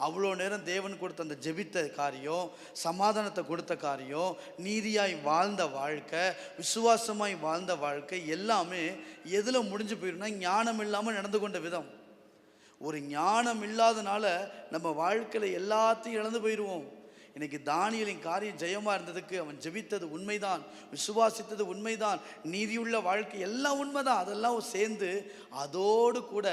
அவ்வளோ நேரம் தேவன் கொடுத்த அந்த ஜெபித்த காரியம், சமாதானத்தை கொடுத்த காரியம், நீதியாய் வாழ்ந்த வாழ்க்கை, விசுவாசமாய் வாழ்ந்த வாழ்க்கை எல்லாமே எதில் முடிஞ்சு போயிடும்னா ஞானம் இல்லாமல் நடந்து கொண்ட விதம். ஒரு ஞானம் இல்லாதனால நம்ம வாழ்க்கையில் எல்லாத்தையும் இழந்து போயிடுவோம். இன்னைக்கு தானியேலின் காரியம் ஜெயமாக இருந்ததுக்கு அவன் ஜெபித்தது உண்மைதான், விசுவாசித்தது உண்மைதான், நீதியுள்ள வாழ்க்கை எல்லாம் உண்மைதான். அதெல்லாம் சேர்ந்து அதோடு கூட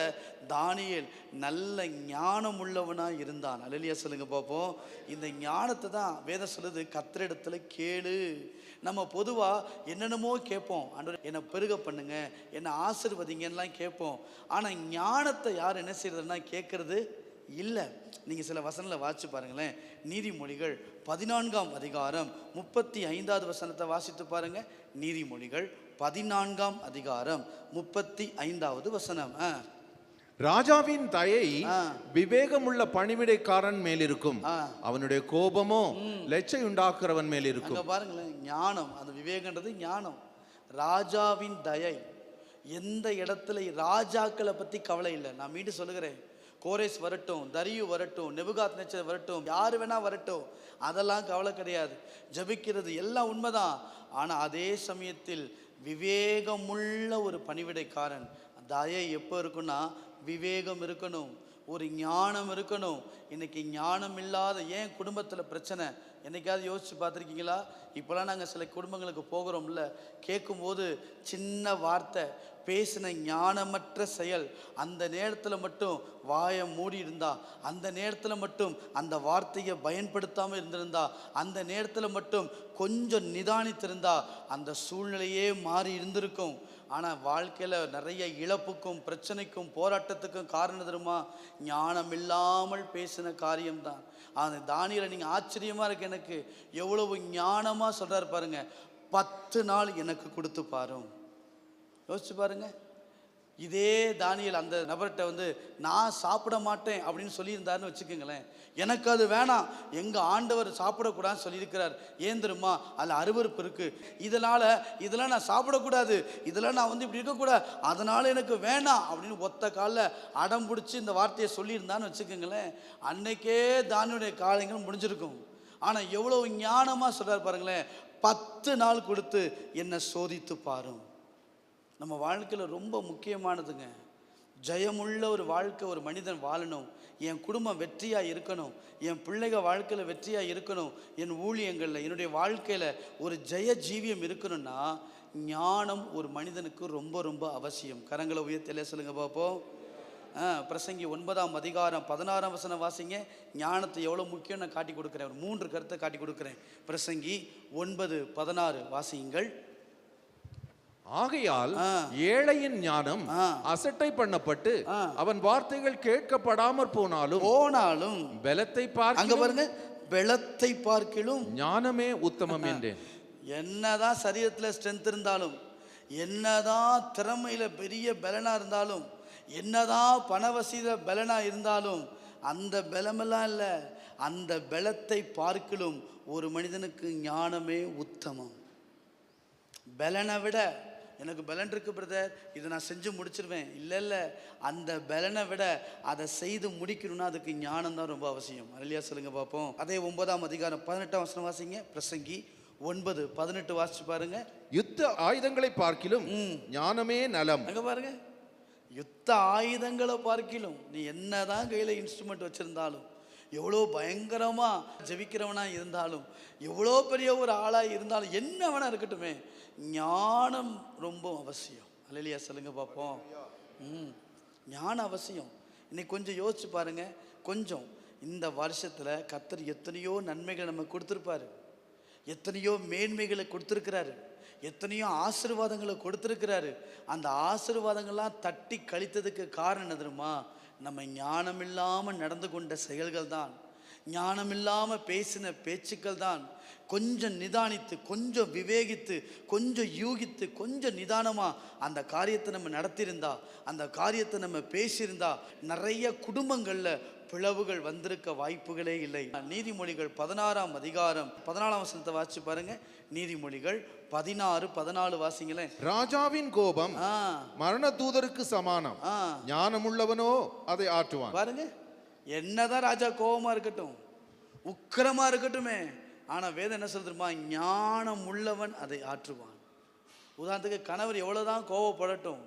தானியேல் நல்ல ஞானம் உள்ளவனாக இருந்தான். அல்லேலூயா சொல்லுங்க பார்ப்போம். இந்த ஞானத்தை தான் வேதம் சொல்லுது, கர்த்தரிடத்துல கேளு. நம்ம பொதுவாக என்னென்னமோ கேட்போம், ஆண்டவரே என்னை பெருக பண்ணுங்க, என்னை ஆசீர்வதிங்கலாம் கேட்போம். ஆனால் ஞானத்தை யார் என்ன செய்யறதுன்னா கேட்கறது இல்லை. நீங்கள் சில வசனங்களை வாசிச்சு பாருங்களேன். நீதிமொழிகள் 14ஆம் அதிகாரம் 35வது வசனத்தை வாசித்து பாருங்க. நீதிமொழிகள் 14ஆம் அதிகாரம் 35வது வசனம். ராஜாவின் தயை விவேகமுள்ள பணிவிடைக்காரன் மேல் இருக்கும், அவனுடைய கோபமோ லெச்சை உண்டாக்குறவன் மேல் இருக்கும். பாருங்களேன், ஞானம், அந்த விவேகன்றது ஞானம். ராஜாவின் தயை, எந்த இடத்துல ராஜாக்களை பற்றி கவலை இல்லை. நான் மீண்டும் சொல்லுகிறேன், கோரேஸ் வரட்டும், தரியு வரட்டும், நேபுகாத்நேச்சர் வரட்டும், யார் வேணா வரட்டும், அதெல்லாம் கவலை கிடையாது. ஜபிக்கிறது எல்லாம் உண்மைதான். ஆனால் அதே சமயத்தில் விவேகமுள்ள ஒரு பணிவிடைக்காரன், தயை எப்போ இருக்குன்னா விவேகம் இருக்கணும், ஒரு ஞானம் இருக்கணும். இன்னைக்கு ஞானம் இல்லாத ஏன் குடும்பத்தில் பிரச்சனை என்னைக்காவது யோசிச்சு பார்த்துருக்கீங்களா? இப்போலாம் நாங்கள் சில குடும்பங்களுக்கு போகிறோம்ல, கேட்கும்போது சின்ன வார்த்தை பேசின ஞானமற்ற செயல், அந்த நேரத்தில் மட்டும் வாயை மூடி இருந்தா, அந்த நேரத்தில் மட்டும் அந்த வார்த்தையை பயன்படுத்தாமல் இருந்திருந்தா, அந்த நேரத்தில் மட்டும் கொஞ்சம் நிதானித்திருந்தா அந்த சூழ்நிலையே மாறி இருந்திருக்கும். ஆனால் வாழ்க்கையில் நிறைய இழப்புக்கும் பிரச்சனைக்கும் போராட்டத்துக்கும் காரணம் தருமா? ஞானம் இல்லாமல் பேசின காரியம்தான். அந்த தானியேலை நீங்கள் ஆச்சரியமாக இருக்கு எனக்கு, எவ்வளவு ஞானமாக சொல்கிறார் பாருங்க. 10 நாள் எனக்கு கொடுத்து பாரும். யோசிச்சு பாருங்க, இதே தானியேல் அந்த நபர்கிட்ட வந்து நான் சாப்பிட மாட்டேன் அப்படின்னு சொல்லியிருந்தாருன்னு வச்சுக்கோங்களேன், எனக்கு அது வேணாம், எங்கள் ஆண்டவர் சாப்பிடக்கூடாதுன்னு சொல்லியிருக்கிறார். ஏன் தெரியுமா? அதில் அருவருப்பு இருக்குது, இதெல்லாம் நான் சாப்பிடக்கூடாது, இதெல்லாம் நான் வந்து இப்படி இருக்கக்கூடாது, அதனால் எனக்கு வேணாம் அப்படின்னு ஒத்த காலில் அடம் பிடிச்சி இந்த வார்த்தையை சொல்லியிருந்தான்னு வச்சுக்கோங்களேன், அன்னைக்கே தானியேலுடைய காரியங்கள் முடிஞ்சிருக்கும். ஆனால் எவ்வளோ ஞானமாக சொல்கிறார் பாருங்களேன், 10 நாள் கொடுத்து என்னை சோதித்து பாரும். நம்ம வாழ்க்கையில் ரொம்ப முக்கியமானதுங்க. ஜெயமுள்ள ஒரு வாழ்க்கை ஒரு மனிதன் வாழணும். என் குடும்பம் வெற்றியாக இருக்கணும், என் பிள்ளைங்க வாழ்க்கையில் வெற்றியாக இருக்கணும், என் ஊழியங்களில் என்னுடைய வாழ்க்கையில் ஒரு ஜெய ஜீவியம் இருக்கணும்னா ஞானம் ஒரு மனிதனுக்கு ரொம்ப ரொம்ப அவசியம். கரங்களை உயர்த்தலே சொல்லுங்க பார்ப்போம். பிரசங்கி 9ஆம் அதிகாரம் 16ஆம் வசனம் வாசிங்க. ஞானத்தை எவ்வளோ முக்கியம் நான் காட்டி கொடுக்குறேன். ஒரு 3 கருத்தை காட்டி கொடுக்குறேன். பிரசங்கி 9:16 வாசியுங்கள். ஆகையால் ஏழையின் ஞானம் அசட்டை பண்ணப்பட்டு அவன் வார்த்தைகள் கேட்கப்படாமற் போனாலும் பலத்தை பார்க்க, அங்க பாருங்க, பலத்தை பார்க்கிலும் ஞானமே உத்தமம் என்றேன். என்னதான் சரீரத்தில் ஸ்ட்ரென்த் இருந்தாலும், என்னதான் திறமையில பெரிய பலனா இருந்தாலும், என்னதான் பணவசதியில பலனா இருந்தாலும், அந்த பலமெல்லாம் இல்லை, அந்த பலத்தை பார்க்கிலும் ஒரு மனிதனுக்கு ஞானமே உத்தமம். பலனை விட எனக்கு பலன் இருக்கு பிரதர், இதை நான் செஞ்சு முடிச்சிருவேன், இல்லை, அந்த பலனை விட அதை செய்து முடிக்கணும்னா அதுக்கு ஞானம் தான் ரொம்ப அவசியம். அல்லையா சொல்லுங்க பார்ப்போம். அதே 9ஆம் அதிகாரம் 18ஆம் வசனம் வாசிங்க. பிரசங்கி 9:18 வாசிச்சு பாருங்க. யுத்த ஆயுதங்களை பார்க்கிலும் ஞானமே நலம். அங்க பாருங்க, யுத்த ஆயுதங்களை பார்க்கிலும், நீ என்னதான் கையில் இன்ஸ்ட்ருமெண்ட் வச்சிருந்தாலும், எவ்வளோ பயங்கரமாக ஜெபிக்கிறவனாக இருந்தாலும், எவ்வளோ பெரிய ஒரு ஆளாக இருந்தாலும், என்ன வேணா இருக்கட்டுமே, ஞானம் ரொம்ப அவசியம். அல்லையா சொல்லுங்க பார்ப்போம். ஞானம் அவசியம். இன்னைக்கு கொஞ்சம் யோசிச்சு பாருங்க. கொஞ்சம் இந்த வருஷத்தில் கர்த்தர் எத்தனையோ நன்மைகளை நம்ம கொடுத்துருப்பாரு, எத்தனையோ மேன்மைகளை கொடுத்துருக்கிறாரு, எத்தனையோ ஆசீர்வாதங்களை கொடுத்துருக்கிறாரு. அந்த ஆசீர்வாதங்கள்லாம் தட்டி கழித்ததுக்கு காரணம் என்ன தெரியுமா? நம்ம ஞானம் இல்லாமல் நடந்து கொண்ட செயல்கள் தான், ஞானம் இல்லாமல் பேசின பேச்சுக்கள் தான். கொஞ்சம் நிதானித்து, கொஞ்சம் விவேகித்து, கொஞ்சம் யூகித்து, கொஞ்சம் நிதானமாக அந்த காரியத்தை நம்ம நடத்தியிருந்தா, அந்த காரியத்தை நம்ம பேசியிருந்தா, நிறைய குடும்பங்களில் பிளவுகள் வந்திருக்க வாய்ப்புகளே இல்லை. நீதிமொழிகள் 16ஆம் அதிகாரம் 14ஆம் வசனத்தை வாசிச்சு பாருங்க. நீதிமொழிகள் 16:14 வாசிங்களேன். ராஜாவின் கோபம் மரண தூதருக்கு சமானம், ஞானமுள்ளவனோ அதை ஆற்றுவான். பாருங்க, என்னதான் ராஜா கோபமா இருக்கட்டும், உக்கிரமா இருக்கட்டுமே, ஆனா வேதம் என்ன சொல்லுமா? ஞானம் உள்ளவன் அதை ஆற்றுவான். உதாரணத்துக்கு கணவர் எவ்வளவுதான் கோபப்படட்டும்,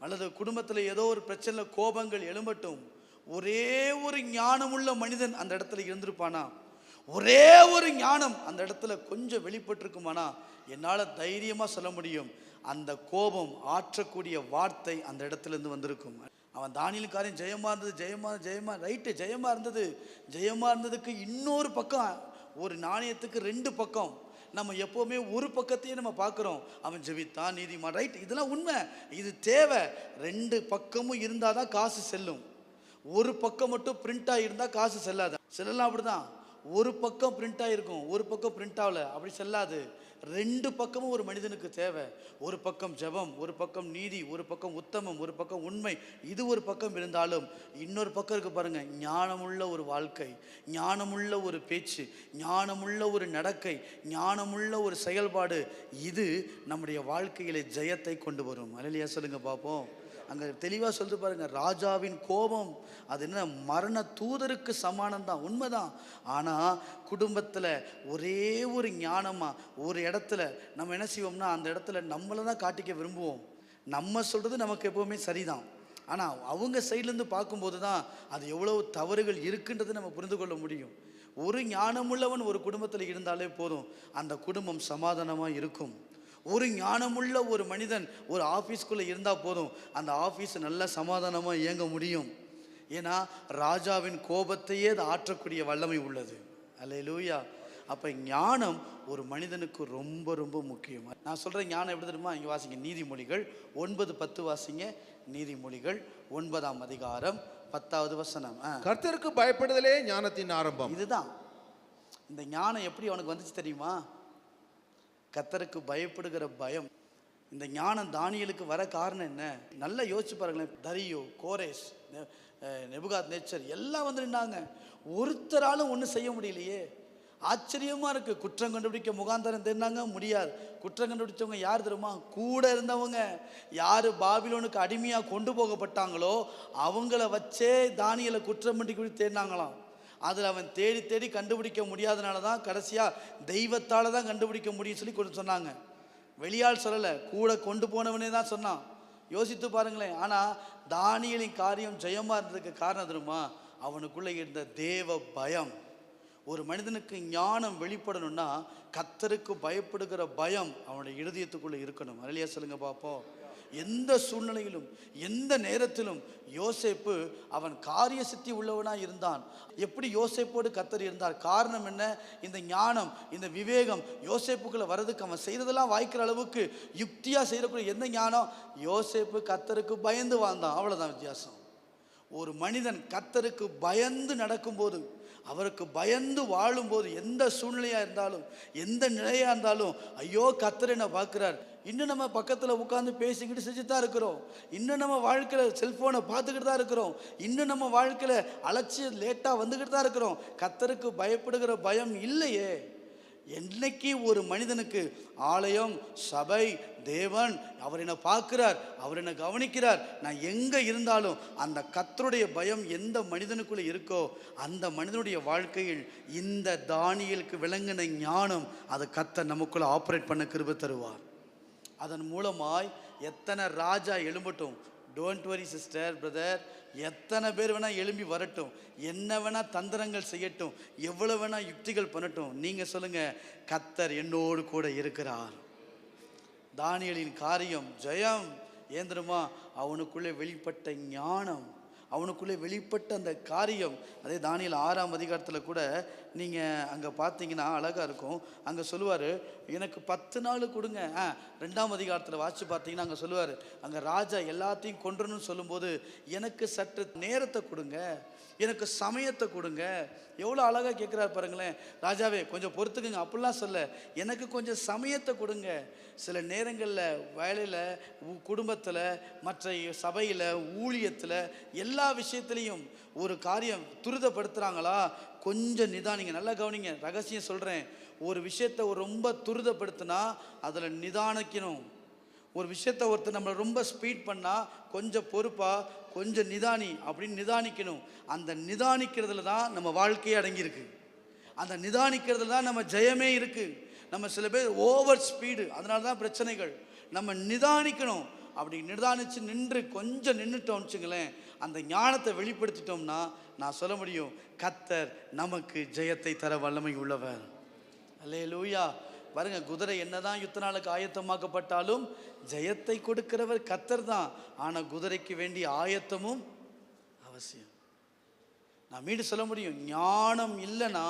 அல்லது குடும்பத்தில் ஏதோ ஒரு பிரச்சனையில் கோபங்கள் எழும்பட்டும், ஒரே ஒரு ஞானமுள்ள மனிதன் அந்த இடத்துல இருந்திருப்பானா, ஒரே ஒரு ஞானம் அந்த இடத்துல கொஞ்சம் வெளிப்பட்டிருக்குமானா, என்னால் தைரியமாக சொல்ல முடியும், அந்த கோபம் ஆற்றக்கூடிய வார்த்தை அந்த இடத்துல இருந்து வந்திருக்கும். அவன் தானியேல் காரியம் ஜெயமா ரைட்டு, ஜெயமா இருந்ததுக்கு இன்னொரு பக்கம், ஒரு நாணயத்துக்கு 2 பக்கம். நம்ம எப்போவுமே ஒரு பக்கத்தையே நம்ம பார்க்குறோம். அவன் ஜெபித்தான், நீதிமான், ரைட், இதெல்லாம் உண்மை, இது தேவை. 2 பக்கமும் இருந்தால் தான் காசு செல்லும். ஒரு பக்கம் மட்டும் பிரிண்ட் ஆகியிருந்தால் காசு செல்லாது. செல்லலாம் அப்படிதான், ஒரு பக்கம் பிரிண்ட் ஆகிருக்கும், ஒரு பக்கம் பிரிண்ட் ஆகல, அப்படி செல்லாது. 2 பக்கமும் ஒரு மனிதனுக்கு தேவை. ஒரு பக்கம் ஜெபம், ஒரு பக்கம் நீதி, ஒரு பக்கம் உத்தமம், ஒரு பக்கம் உண்மை, இது ஒரு பக்கம் இருந்தாலும் இன்னொரு பக்கம் இருக்கு பாருங்க, ஞானமுள்ள ஒரு வாழ்க்கை, ஞானமுள்ள ஒரு பேச்சு, ஞானமுள்ள ஒரு நடக்கை, ஞானமுள்ள ஒரு செயல்பாடு, இது நம்முடைய வாழ்க்கையிலே ஜெயத்தை கொண்டு வரும். அல்லையா சொல்லுங்க பார்ப்போம். அங்கே தெளிவாக சொல்லிட்டு பாருங்க, ராஜாவின் கோபம் அது என்ன, மரண தூதருக்கு சமானம் தான், உண்மைதான். ஆனால் குடும்பத்தில் ஒரே ஒரு ஞானமாக ஒரு இடத்துல நம்ம என்ன செய்வோம்னா, அந்த இடத்துல நம்மளை தான் காட்டிக்க விரும்புவோம். நம்ம சொல்கிறது நமக்கு எப்போவுமே சரிதான், ஆனால் அவங்க சைட்லேருந்து பார்க்கும்போது தான் அது எவ்வளோ தவறுகள் இருக்குன்றது நம்ம புரிந்து கொள்ள முடியும். ஒரு ஞானமுள்ளவன் ஒரு குடும்பத்தில் இருந்தாலே போதும், அந்த குடும்பம் சமாதானமாக இருக்கும். ஒரு ஞானமுள்ள ஒரு மனிதன் ஒரு ஆஃபீஸ்க்குள்ளே இருந்தால் போதும், அந்த ஆஃபீஸ் நல்ல சமாதானமாக இயங்க முடியும். ஏன்னா ராஜாவின் கோபத்தையே அது ஆற்றக்கூடிய வல்லமை உள்ளது. அல்லேலூயா. அப்போ ஞானம் ஒரு மனிதனுக்கு ரொம்ப ரொம்ப முக்கியம். நான் சொல்கிறேன் ஞானம் எப்படி தெரியுமா? இங்கே வாசிங்க, நீதிமொழிகள் 9:10 வாசிங்க. நீதிமொழிகள் 9ஆம் அதிகாரம் 10வது வசனம். கர்த்தருக்கு பயப்படுதலே ஞானத்தின் ஆரம்பம். இதுதான். இந்த ஞானம் எப்படி அவனுக்கு வந்துச்சு தெரியுமா? கர்த்தருக்கு பயப்படுகிற பயம். இந்த ஞானம் தானியேலுக்கு வர காரணம் என்ன? நல்லா யோசிச்சு பாருங்களேன். தரியோ, கோரேஸ், நெபுகாத் நேச்சர் எல்லாம் வந்து நின்னாங்க. ஒருத்தராலும் ஒன்றும் செய்ய முடியலையே. ஆச்சரியமா இருக்கு. குற்றம் கண்டுபிடிக்க முகாந்தரம் தேடினாங்க, முடியாது. குற்றம் கண்டுபிடிச்சவங்க யார் தெரியுமா? கூட இருந்தவங்க. யாரு பாபிலோனுக்கு அடிமையா கொண்டு போகப்பட்டாங்களோ அவங்கள வச்சே தானியேலை குற்றம் கண்டுபிடிக்க தேடினாங்களாம். அதில் அவன் தேடி தேடி கண்டுபிடிக்க முடியாதனால தான் கடைசியாக தெய்வத்தால் தான் கண்டுபிடிக்க முடியும் சொல்லி கொண்டு சொன்னாங்க. வெளியால் சொல்லலை, கூட கொண்டு போனவனே தான் சொன்னான். யோசித்து பாருங்களேன். ஆனால் தானியேலின் காரியம் ஜெயமாக இருந்ததுக்கு காரணம் தெரியுமா? அவனுக்குள்ளே இருந்த தேவ பயம். ஒரு மனிதனுக்கு ஞானம் வெளிப்படணும்னா கர்த்தருக்கு பயப்படுகிற பயம் அவனுடைய இருதயத்துக்குள்ளே இருக்கணும். அல்லையா? சொல்லுங்க பார்ப்போம். எந்த சூழ்நிலையிலும் எந்த நேரத்திலும் யோசேப்பு அவன் காரிய சித்தி உள்ளவனாக இருந்தான். எப்படி யோசேப்போடு கர்த்தர் இருந்தார்? காரணம் என்ன? இந்த ஞானம், இந்த விவேகம் யோசேப்புக்குள்ள வர்றதுக்கு அவன் செய்யறதெல்லாம் வாய்க்கிற அளவுக்கு யுக்தியா செய்யக்கூடிய எந்த ஞானம்? யோசேப்பு கர்த்தருக்கு பயந்து வாழ்ந்தான். அவ்வளவுதான் வித்தியாசம். ஒரு மனிதன் கர்த்தருக்கு பயந்து நடக்கும்போது, அவருக்கு பயந்து வாழும்போது, எந்த சூழ்நிலையாக இருந்தாலும் எந்த நிலையாக இருந்தாலும், ஐயோ கர்த்தர் என்ன பார்க்குறார். இன்னும் நம்ம பக்கத்தில் உட்காந்து பேசிக்கிட்டு செஞ்சுட்டு தான் இருக்கிறோம். இன்னும் நம்ம வாழ்க்கையில் செல்ஃபோனை பார்த்துக்கிட்டு தான் இருக்கிறோம். இன்னும் நம்ம வாழ்க்கையில் அலட்சியம் லேட்டாக வந்துக்கிட்டு தான் இருக்கிறோம். கர்த்தருக்கு பயப்படுகிற பயம் இல்லையே. என்னைக்கு ஒரு மனிதனுக்கு ஆலயம், சபை, தேவன் அவர் என்னை பார்க்கிறார், அவர் என்னை கவனிக்கிறார், நான் எங்கே இருந்தாலும் அந்த கர்த்தருடைய பயம் எந்த மனிதனுக்குள்ளே இருக்கோ அந்த மனிதனுடைய வாழ்க்கையில் இந்த தானியேலுக்கு விளங்கின ஞானம் அதை கர்த்தர் நமக்குள்ளே ஆப்ரேட் பண்ண கிருபை தருவார். அதன் மூலமாய் எத்தனை ராஜா எழும்பட்டும், டோன்ட் வரி சிஸ்டர், பிரதர், எத்தனை பேர் வேணால் எழும்பி வரட்டும், என்ன வேணால் தந்திரங்கள் செய்யட்டும், எவ்வளோ வேணால் யுக்திகள் பண்ணட்டும், நீங்கள் சொல்லுங்கள், கர்த்தர் என்னோடு கூட இருக்கிறார். தானியேலின் காரியம் ஜெயம். ஏன் தெரியுமா? அவனுக்குள்ளே வெளிப்பட்ட ஞானம், அவனுக்குள்ளே வெளிப்பட்ட அந்த காரியம். அதே தானியேல் 6ஆம் அதிகாரத்தில் கூட நீங்கள் அங்கே பார்த்தீங்கன்னா அழகாக இருக்கும். அங்கே சொல்லுவார், எனக்கு 10 நாள் கொடுங்க. 2ஆம் அதிகாரத்தில் வாசித்து பார்த்தீங்கன்னா அங்கே சொல்லுவார், அங்கே ராஜா எல்லாத்தையும் கொன்றணும்னு சொல்லும்போது, எனக்கு சற்று நேரத்தை கொடுங்க, எனக்கு சமயத்தை கொடுங்க. எவ்வளோ அழகாக கேட்குறாரு பாருங்களேன். ராஜாவே கொஞ்சம் பொறுத்துக்குங்க அப்படிலாம் சொல்ல, எனக்கு கொஞ்சம் சமயத்தை கொடுங்க. சில நேரங்களில் வேலையில், குடும்பத்தில், மற்ற சபையில், ஊழியத்தில், எல்லா விஷயத்துலேயும் ஒரு காரியம் துரிதப்படுத்துகிறாங்களா, கொஞ்சம் நிதானிங்க. நல்லா கவனிங்க, ரகசியம் சொல்கிறேன். ஒரு விஷயத்தை ரொம்ப துரிதப்படுத்தினா அதில் நிதானிக்கணும். ஒரு விஷயத்தை ஒருத்தர் நம்மளை ரொம்ப ஸ்பீட் பண்ணால் கொஞ்சம் பொறுப்பாக, கொஞ்சம் நிதானி அப்படின்னு நிதானிக்கணும். அந்த நிதானிக்கிறதுல தான் நம்ம வாழ்க்கையே அடங்கியிருக்கு. அந்த நிதானிக்கிறதுல தான் நம்ம ஜெயமே இருக்குது. நம்ம சில பேர் ஓவர் ஸ்பீடு, அதனால தான் பிரச்சனைகள். நம்ம நிதானிக்கணும். அப்படி நிதானித்து நின்று கொஞ்சம் நின்றுட்டோம்னு வச்சுங்களேன், அந்த ஞானத்தை வெளிப்படுத்திட்டோம்னா நான் சொல்ல முடியும், கர்த்தர் நமக்கு ஜெயத்தை தர வல்லமை உள்ளவர். அல்லேலூயா. பாருங்க, குதிரை என்னதான் யுத்த நாளுக்கு ஆயத்தமாக்கப்பட்டாலும் ஜெயத்தை கொடுக்கிறவர் கர்த்தர் தான். ஆனால் குதிரைக்கு வேண்டிய ஆயத்தமும் அவசியம். நான் மீண்டும் சொல்ல முடியும், ஞானம் இல்லைன்னா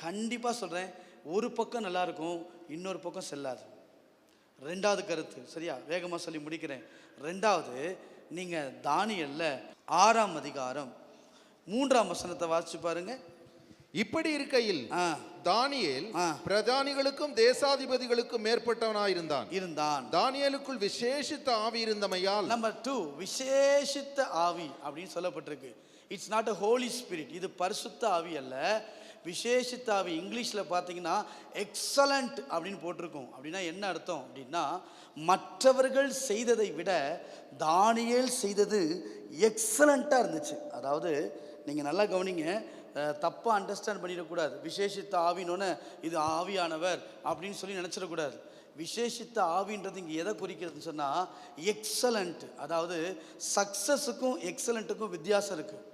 கண்டிப்பாக சொல்கிறேன், ஒரு பக்கம் நல்லா இருக்கும், இன்னொரு பக்கம் செல்லாது. 2வது கருத்து, சரியா? வேகமாக சொல்லி முடிக்கிறேன். 2வது, நீங்கள் தானியேலில் 6ஆம் அதிகாரம் 3ஆம் வசனத்தை வாசிச்சு பாருங்க. இப்படி இருக்கையில் தானியேல் பிரதானிகளுக்கும் தேசாதிபதிகளுக்கும் மேற்பட்டவனாயிருந்தான். தானியேலுக்குள் விசேஷித்த ஆவி இருந்தமையால். நம்பர் 2, விசேஷித்த ஆவி அப்படின்னு சொல்லப்பட்டிருக்கு. It's not a holy spirit. இது பரிசுத்த ஆவி அல்ல, விசேஷித்த ஆவி. இங்கிலீஷில் பார்த்தீங்கன்னா எக்ஸலண்ட் அப்படின்னு போட்டிருக்கோம். அப்படின்னா என்ன அர்த்தம் அப்படின்னா, மற்றவர்கள் செய்ததை விட தானியேல் செய்தது எக்ஸலண்ட்டாக இருந்துச்சு. அதாவது நீங்கள் நல்லா கவனிங்க, தப்பாக அண்டர்ஸ்டாண்ட் பண்ணிடக்கூடாது. விசேஷித்த ஆவினோன்னு இது ஆவியானவர் அப்படின்னு சொல்லி நினச்சிடக்கூடாது. விசேஷித்த ஆவின்றது இங்கே எதை குறிக்கிறதுன்னு சொன்னால் எக்ஸலண்ட். அதாவது சக்ஸஸுக்கும் எக்ஸலண்ட்டுக்கும் வித்தியாசம் இருக்குது.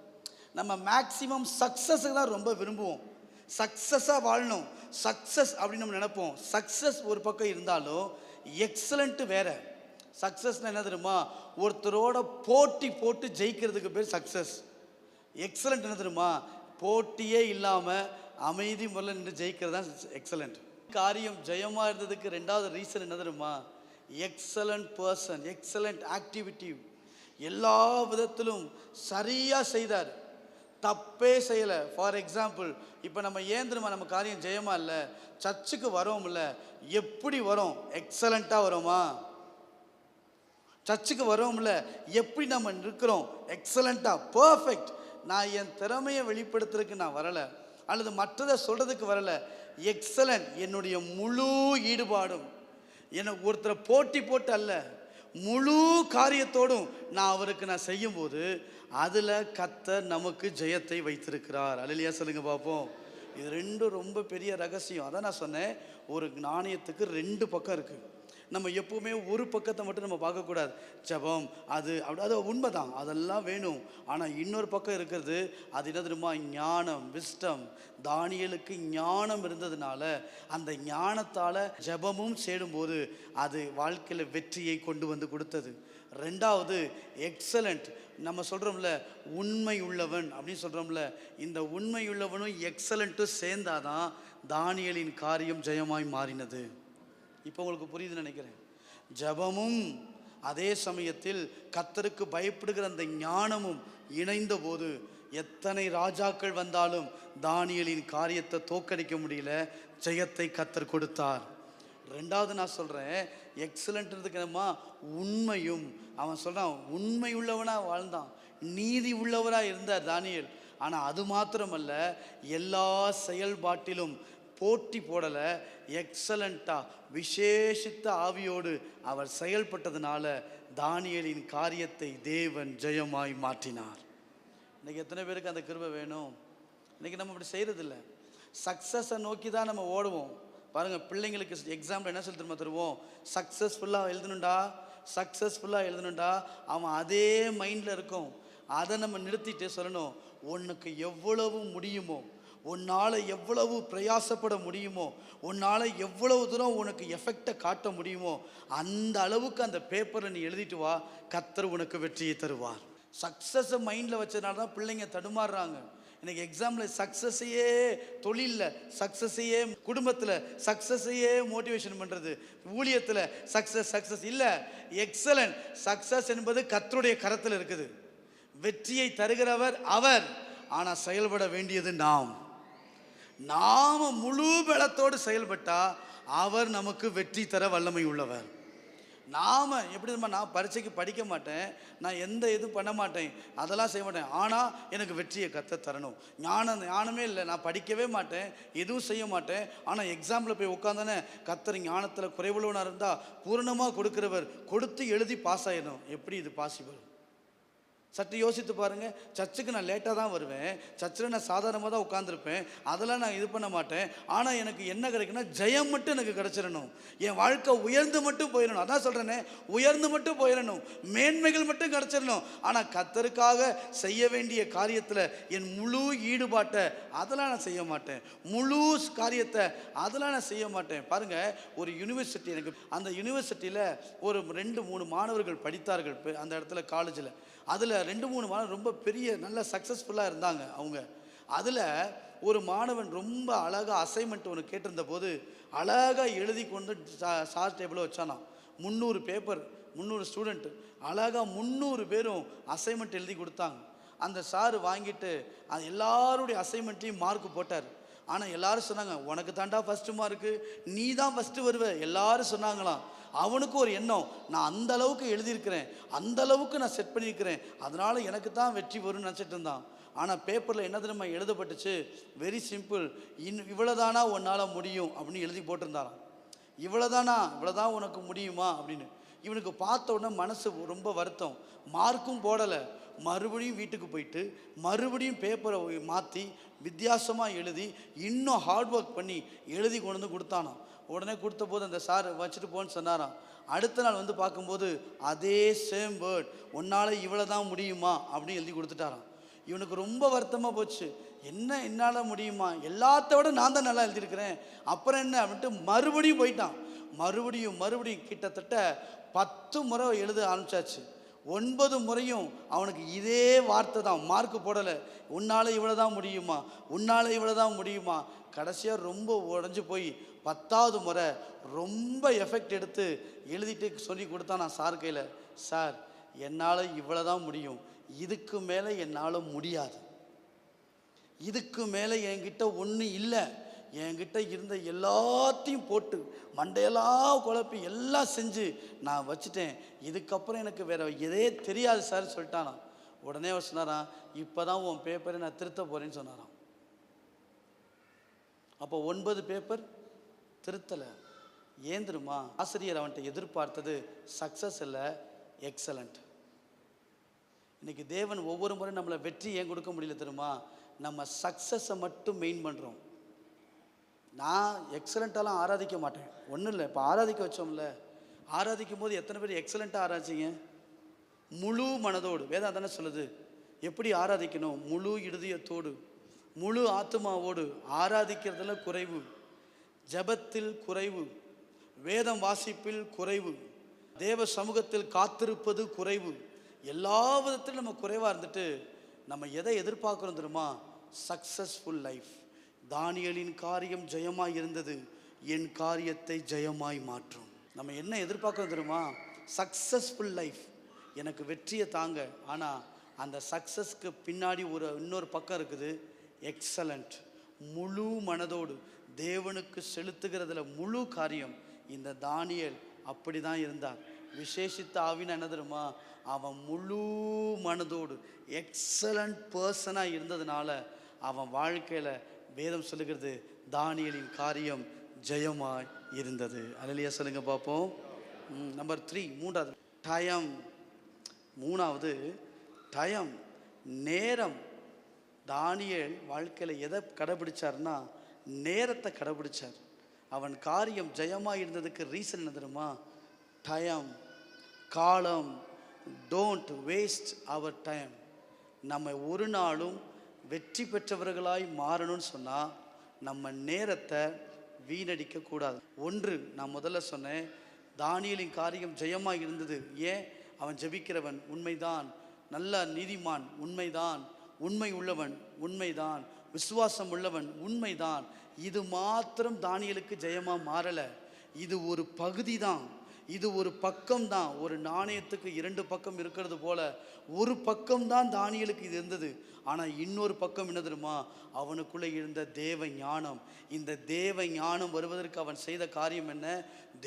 நம்ம மேக்சிமம் சக்ஸஸுக்கு தான் ரொம்ப விரும்புவோம். சக்ஸஸாக வாழணும், சக்ஸஸ் அப்படின்னு நம்ம நினைப்போம். சக்ஸஸ் ஒரு பக்கம் இருந்தாலும் எக்ஸலண்ட்டு வேற. சக்ஸஸ்னால் என்ன தெரியுமா? ஒருத்தரோட போட்டி போட்டு ஜெயிக்கிறதுக்கு பேர் சக்ஸஸ். எக்ஸலண்ட் என்ன தெரியுமா? போட்டியே இல்லாமல் அமைதி முறையில் நின்று ஜெயிக்கிறது தான் எக்ஸலண்ட். காரியம் ஜெயமாக இருந்ததுக்கு 2வது ரீசன் என்ன தெரியுமா? Excellent person, excellent activity. எல்லா விதத்திலும் சரியாக செய்தார், தப்பே செய்யலை. ஃபார் எக்ஸாம்பிள், இப்போ நம்ம ஏன் தெரியுமா நம்ம காரியம் ஜெயமாக இல்லை? சர்ச்சுக்கு வரோம் இல்லை, எப்படி வரோம்? எக்ஸலண்ட்டாக வரோமா? சர்ச்சுக்கு வரோம்ல, எப்படி நம்ம இருக்கிறோம், எக்ஸலண்ட்டாக பர்ஃபெக்ட். நான் என் திறமையை வெளிப்படுத்துறதுக்கு நான் வரலை, அல்லது மற்றதை சொல்கிறதுக்கு வரலை. எக்ஸலண்ட், என்னுடைய முழு ஈடுபாடும். எனக்கு ஒருத்தரை போட்டி போட்டு அல்ல, முழு காரியத்தோடும் நான் அவருக்கு நான் செய்யும்போது அதில் கர்த்தர் நமக்கு ஜெயத்தை வைத்திருக்கிறார். அல்லேலூயா சொல்லுங்க பார்ப்போம். இது ரெண்டும் ரொம்ப பெரிய ரகசியம். அதான் நான் சொன்னேன், ஒரு நாணயத்துக்கு 2 பக்கம் இருக்குது. நம்ம எப்பவுமே ஒரு பக்கத்தை மட்டும் நம்ம பார்க்கக்கூடாது. ஜெபம் அது அப்படி, அது உண்மைதான், அதெல்லாம் வேணும். ஆனால் இன்னொரு பக்கம் இருக்கிறது, அது என்ன தெரியுமா? ஞானம், விஸ்டம். தானியேலுக்கு ஞானம் இருந்ததுனால அந்த ஞானத்தால் ஜெபமும் சேரும்போது அது வாழ்க்கையில் வெற்றியை கொண்டு வந்து கொடுத்தது. 2வது எக்ஸலண்ட். நம்ம சொல்கிறோம்ல உண்மை உள்ளவன் அப்படின்னு சொல்கிறோம்ல, இந்த உண்மை உள்ளவனும் எக்ஸலண்ட்டும் சேர்ந்தாதான் தானியேலின் காரியம் ஜெயமாய் மாறினது. இப்போ உங்களுக்கு புரியுதுன்னு நினைக்கிறேன். ஜெபமும் அதே சமயத்தில் கர்த்தருக்கு பயப்படுகிற அந்த ஞானமும் இணைந்த போது எத்தனை ராஜாக்கள் வந்தாலும் தானியேலின் காரியத்தை தோற்கடிக்க முடியல, ஜெயத்தை கர்த்தர் கொடுத்தார். 2வது நான் சொல்கிறேன், எக்ஸலண்ட்ன்றதுக்கு என்னமா? உண்மையும். அவன் சொல்கிறான், உண்மை உள்ளவனாக வாழ்ந்தான், நீதி உள்ளவராக இருந்தார் தானியேல். ஆனால் அது மாத்திரமல்ல, எல்லா செயல்பாட்டிலும் போட்டி போடலை, எக்ஸலண்ட்டாக விசேஷித்த ஆவியோடு அவர் செயல்பட்டதுனால தானியேலின் காரியத்தை தேவன் ஜெயமாய் மாற்றினார். இன்றைக்கி எத்தனை பேருக்கு அந்த கிருபை வேணும்? இன்றைக்கி நம்ம அப்படி செய்கிறதில்ல. சக்ஸஸை நோக்கி தான் நம்ம ஓடுவோம். பாருங்கள், பிள்ளைங்களுக்கு எக்ஸாம்பிள் என்ன சொல்லி திரும்ப தருவோம்? சக்ஸஸ்ஃபுல்லாக எழுதணுண்டா, அவன் அதே மைண்டில் இருக்கும். அதை நம்ம நிறுத்திட்டு சொல்லணும், உனக்கு எவ்வளவு முடியுமோ, உன்னால் எவ்வளவு பிரயாசப்பட முடியுமோ, உன்னால் எவ்வளவு தூரம் உனக்கு எஃபெக்டை காட்ட முடியுமோ அந்த அளவுக்கு அந்த பேப்பரை நீ எழுதிட்டு வா, கர்த்தர் உனக்கு வெற்றியை தருவார். சக்ஸஸை மைண்டில் வச்சதுனால தான் பிள்ளைங்க தடுமாறுறாங்க. இன்றைக்கி எக்ஸாம்பிள் சக்ஸஸையே தொழிலில், சக்ஸஸையே குடும்பத்தில், சக்ஸஸையே மோட்டிவேஷன் பண்ணுறது, ஊழியத்தில் சக்ஸஸ் இல்லை. எக்ஸலண்ட். சக்ஸஸ் என்பது கர்த்தருடைய கரத்தில் இருக்குது. வெற்றியை தருகிறவர் அவர், ஆனால் செயல்பட வேண்டியது நாம முழு பலத்தோடு செயல்பட்டா அவர் நமக்கு வெற்றி தர வல்லமை உள்ளவர். நாம் எப்படி தெரியுமா? நான் பரீட்சைக்கு படிக்க மாட்டேன், நான் எந்த இதுவும் பண்ண மாட்டேன், அதெல்லாம் செய்ய மாட்டேன், ஆனால் எனக்கு வெற்றியை கர்த்தர் தரணும். ஞானமே இல்லை, நான் படிக்கவே மாட்டேன், எதுவும் செய்ய மாட்டேன், ஆனால் எக்ஸாம்பிள் போய் உட்காந்தானே கர்த்தர் ஞானத்தில் குறைவுள்ளவனாக இருந்தால் பூரணமாக கொடுக்குறவர், கொடுத்து எழுதி பாஸ் ஆகிடணும். எப்படி இது பாசிபிள்? சற்று யோசித்து பாருங்கள். சர்ச்சுக்கு நான் லேட்டாக தான் வருவேன், சர்ச்சில் நான் சாதாரணமாக தான் உட்காந்துருப்பேன், அதெல்லாம் நான் இது பண்ண மாட்டேன். ஆனால் எனக்கு என்ன கிடைக்குன்னா, ஜெயம் மட்டும் எனக்கு கிடச்சிடணும், என் வாழ்க்கை உயர்ந்து மட்டும் போயிடணும். அதான் சொல்கிறேனே, உயர்ந்து மட்டும் போயிடணும், மேன்மைகள் மட்டும் கிடச்சிடணும். ஆனால் கர்த்தருக்காக செய்ய வேண்டிய காரியத்தில் என் முழு ஈடுபாட்டை அதெல்லாம் நான் செய்ய மாட்டேன், முழு காரியத்தை அதெல்லாம் நான் செய்ய மாட்டேன். பாருங்கள், ஒரு யூனிவர்சிட்டி, எனக்கு அந்த யூனிவர்சிட்டியில் ஒரு 2-3 மாணவர்கள் படித்தார்கள் அந்த இடத்துல, காலேஜில். அதில் 2-3 மாணவர்கள் ரொம்ப பெரிய நல்ல சக்ஸஸ்ஃபுல்லாக இருந்தாங்க அவங்க. அதில் ஒரு மாணவன் ரொம்ப அழகாக அசைன்மெண்ட் ஒன்று கேட்டிருந்த போது அழகாக எழுதி கொண்டு சார் டேபிளில் வச்சானா. 300 பேப்பர், 300 ஸ்டூடெண்ட்டு, அழகாக 300 பேரும் அசைன்மெண்ட் எழுதி கொடுத்தாங்க. அந்த சார் வாங்கிட்டு அது எல்லாருடைய அசைன்மெண்ட்டையும் மார்க் போட்டார். ஆனால் எல்லாரும் சொன்னாங்க, உனக்கு தாண்டா ஃபஸ்ட்டு மார்க்கு, நீ தான் ஃபஸ்ட்டு வருவ, எல்லாரும் சொன்னாங்களாம். அவனுக்கு ஒரு எண்ணம், நான் அந்த அளவுக்கு எழுதியிருக்கிறேன், அந்த அளவுக்கு நான் செட் பண்ணியிருக்கிறேன், அதனால் எனக்கு தான் வெற்றி வரும்னு நினச்சிட்டு இருந்தான். ஆனால் பேப்பரில் என்ன தெரியுமா எழுதப்பட்டுச்சு? வெரி சிம்பிள், இவ்வளோதானா உன்னால் முடியும் அப்படின்னு எழுதி போட்டிருந்தாராம். இவ்வளோதான் உனக்கு முடியுமா அப்படின்னு. இவனுக்கு பார்த்த உடனே மனசு ரொம்ப வருத்தம், மார்க்கும் போடலை. மறுபடியும் வீட்டுக்கு போயிட்டு மறுபடியும் பேப்பரை மாற்றி வித்தியாசமாக எழுதி இன்னும் ஹார்ட் ஒர்க் பண்ணி எழுதி கொண்டு வந்து கொடுத்தானாம். உடனே கொடுத்த போது அந்த சார் வச்சுட்டு போன்னு சொன்னாராம். அடுத்த நாள் வந்து பார்க்கும்போது அதே சேம் வேர்ட், உன்னால் இவ்வளோ தான் முடியுமா அப்படின்னு எழுதி கொடுத்துட்டாராம். இவனுக்கு ரொம்ப வருத்தமாக போச்சு. என்னால் முடியுமா, எல்லாத்தோட நான் தான் நல்லா எழுதியிருக்கிறேன், அப்புறம் என்ன அப்படின்ட்டு மறுபடியும் போயிட்டான். மறுபடியும் கிட்டத்தட்ட 10 முறை எழுத ஆரம்பிச்சாச்சு. 9 முறையும் அவனுக்கு இதே வார்த்தை தான், மார்க்கு போடலை. உன்னால் இவ்வளோ தான் முடியுமா. கடைசியாக ரொம்ப உடஞ்சி போய் 10வது முறை ரொம்ப எஃபெக்ட் எடுத்து எழுதிட்டு சொல்லி கொடுத்தான் நான் சார் கையில். சார், என்னால் இவ்வளோ தான் முடியும், இதுக்கு மேலே என்னால் முடியாது, இதுக்கு மேலே என்கிட்ட ஒன்றும் இல்லை, என்கிட்ட இருந்த எல்லாத்தையும் போட்டு மண்டையெல்லாம் குழப்பி எல்லாம் செஞ்சு நான் வச்சுட்டேன், இதுக்கப்புறம் எனக்கு வேற எதே தெரியாது சார் சொல்லிட்டானா. உடனே அவர் சொன்னாராம், இப்போ தான் உன் பேப்பரை நான் திருத்த போகிறேன்னு சொன்னாராம். அப்போ 9 பேப்பர் திருத்தலை. ஏன் தெரியுமா? ஆசிரியர் அவன்கிட்ட எதிர்பார்த்தது சக்ஸஸ் இல்லை, எக்ஸலண்ட். இன்னைக்கு தேவன் ஒவ்வொரு முறை நம்மளை வெற்றி ஏன் கொடுக்க முடியல தெரியுமா? நம்ம சக்ஸஸை மட்டும் மெயின் பண்ணுறோம். நான் எக்ஸலண்ட்டாலாம் ஆராதிக்க மாட்டேன். ஒன்றும் இல்லை, இப்போ ஆராதிக்க வச்சோம்ல, ஆராதிக்கும் போது எத்தனை பேர் எக்ஸலண்ட்டாக ஆராதிச்சிங்க? முழு மனதோடு. வேதம் தானே சொல்லுது எப்படி ஆராதிக்கணும்? முழு இருதயத்தோடு முழு ஆத்மாவோடு. ஆராதிக்கிறதுல குறைவு, ஜபத்தில் குறைவு, வேதம் வாசிப்பில் குறைவு, தேவ சமூகத்தில் காத்திருப்பது குறைவு. எல்லா விதத்திலும் நம்ம குறைவாக இருந்துட்டு நம்ம எதை எதிர்பார்க்குறோம் தெரியுமா? Successful life. தானியேலின் காரியம் ஜெயமாய் இருந்தது, என் காரியத்தை ஜெயமாய் மாற்றும். நம்ம என்ன எதிர்பார்க்குறோம் தெரியுமா? Successful life. எனக்கு வெற்றியை தாங்க. ஆனால் அந்த சக்ஸஸ்க்கு பின்னாடி இன்னொரு பக்கம் இருக்குது, எக்ஸலண்ட். முழு மனதோடு தேவனுக்கு செலுத்துகிறதுல முழு காரியம். இந்த தானியேல் அப்படி தான் இருந்தார். விசேஷித்த ஆவின்னு என்ன தெரியுமா? அவன் முழு மனதோடு எக்ஸலண்ட் பர்சனாக இருந்ததுனால அவன் வாழ்க்கையில் வேதம் சொல்லுகிறது தானியேலின் காரியம் ஜெயமாய் இருந்தது. அல்லேலூயா சொல்லுங்க பார்ப்போம். நம்பர் 3, மூன்றாவது டைம். மூணாவது டைம், நேரம். தானியேல் வாழ்க்கையில் எதை கடைபிடிச்சார்னா நேரத்தை கடைபிடிச்சார். அவன் காரியம் ஜெயமாக இருந்ததுக்கு ரீசன் என்ன தெரியுமா? டைம், காலம். Don't waste our time. நம்ம ஒரு நாளும் வெற்றி பெற்றவர்களாய் மாறணும்னு சொன்னால் நம்ம நேரத்தை வீணடிக்க கூடாது. ஒன்று, நான் முதல்ல சொன்னேன், தானியேலின் காரியம் ஜெயமாக இருந்தது. ஏன்? அவன் ஜெபிக்கிறவன் உண்மைதான், நல்ல நீதிமான் உண்மைதான், உண்மை உள்ளவன் உண்மைதான், விசுவாசம் உள்ளவன் உண்மைதான். இது மாத்திரம் தானியேலுக்கு ஜெயமாக மாறலை. இது ஒரு பகுதி தான், இது ஒரு பக்கம் தான். ஒரு நாணயத்துக்கு 2 பக்கம் இருக்கிறது போல ஒரு பக்கம்தான் தானியேலுக்கு இது இருந்தது. ஆனால் இன்னொரு பக்கம் என்ன தெரியுமா? அவனுக்குள்ளே இருந்த தேவ ஞானம். இந்த தேவ ஞானம் வருவதற்கு அவன் செய்த காரியம் என்ன?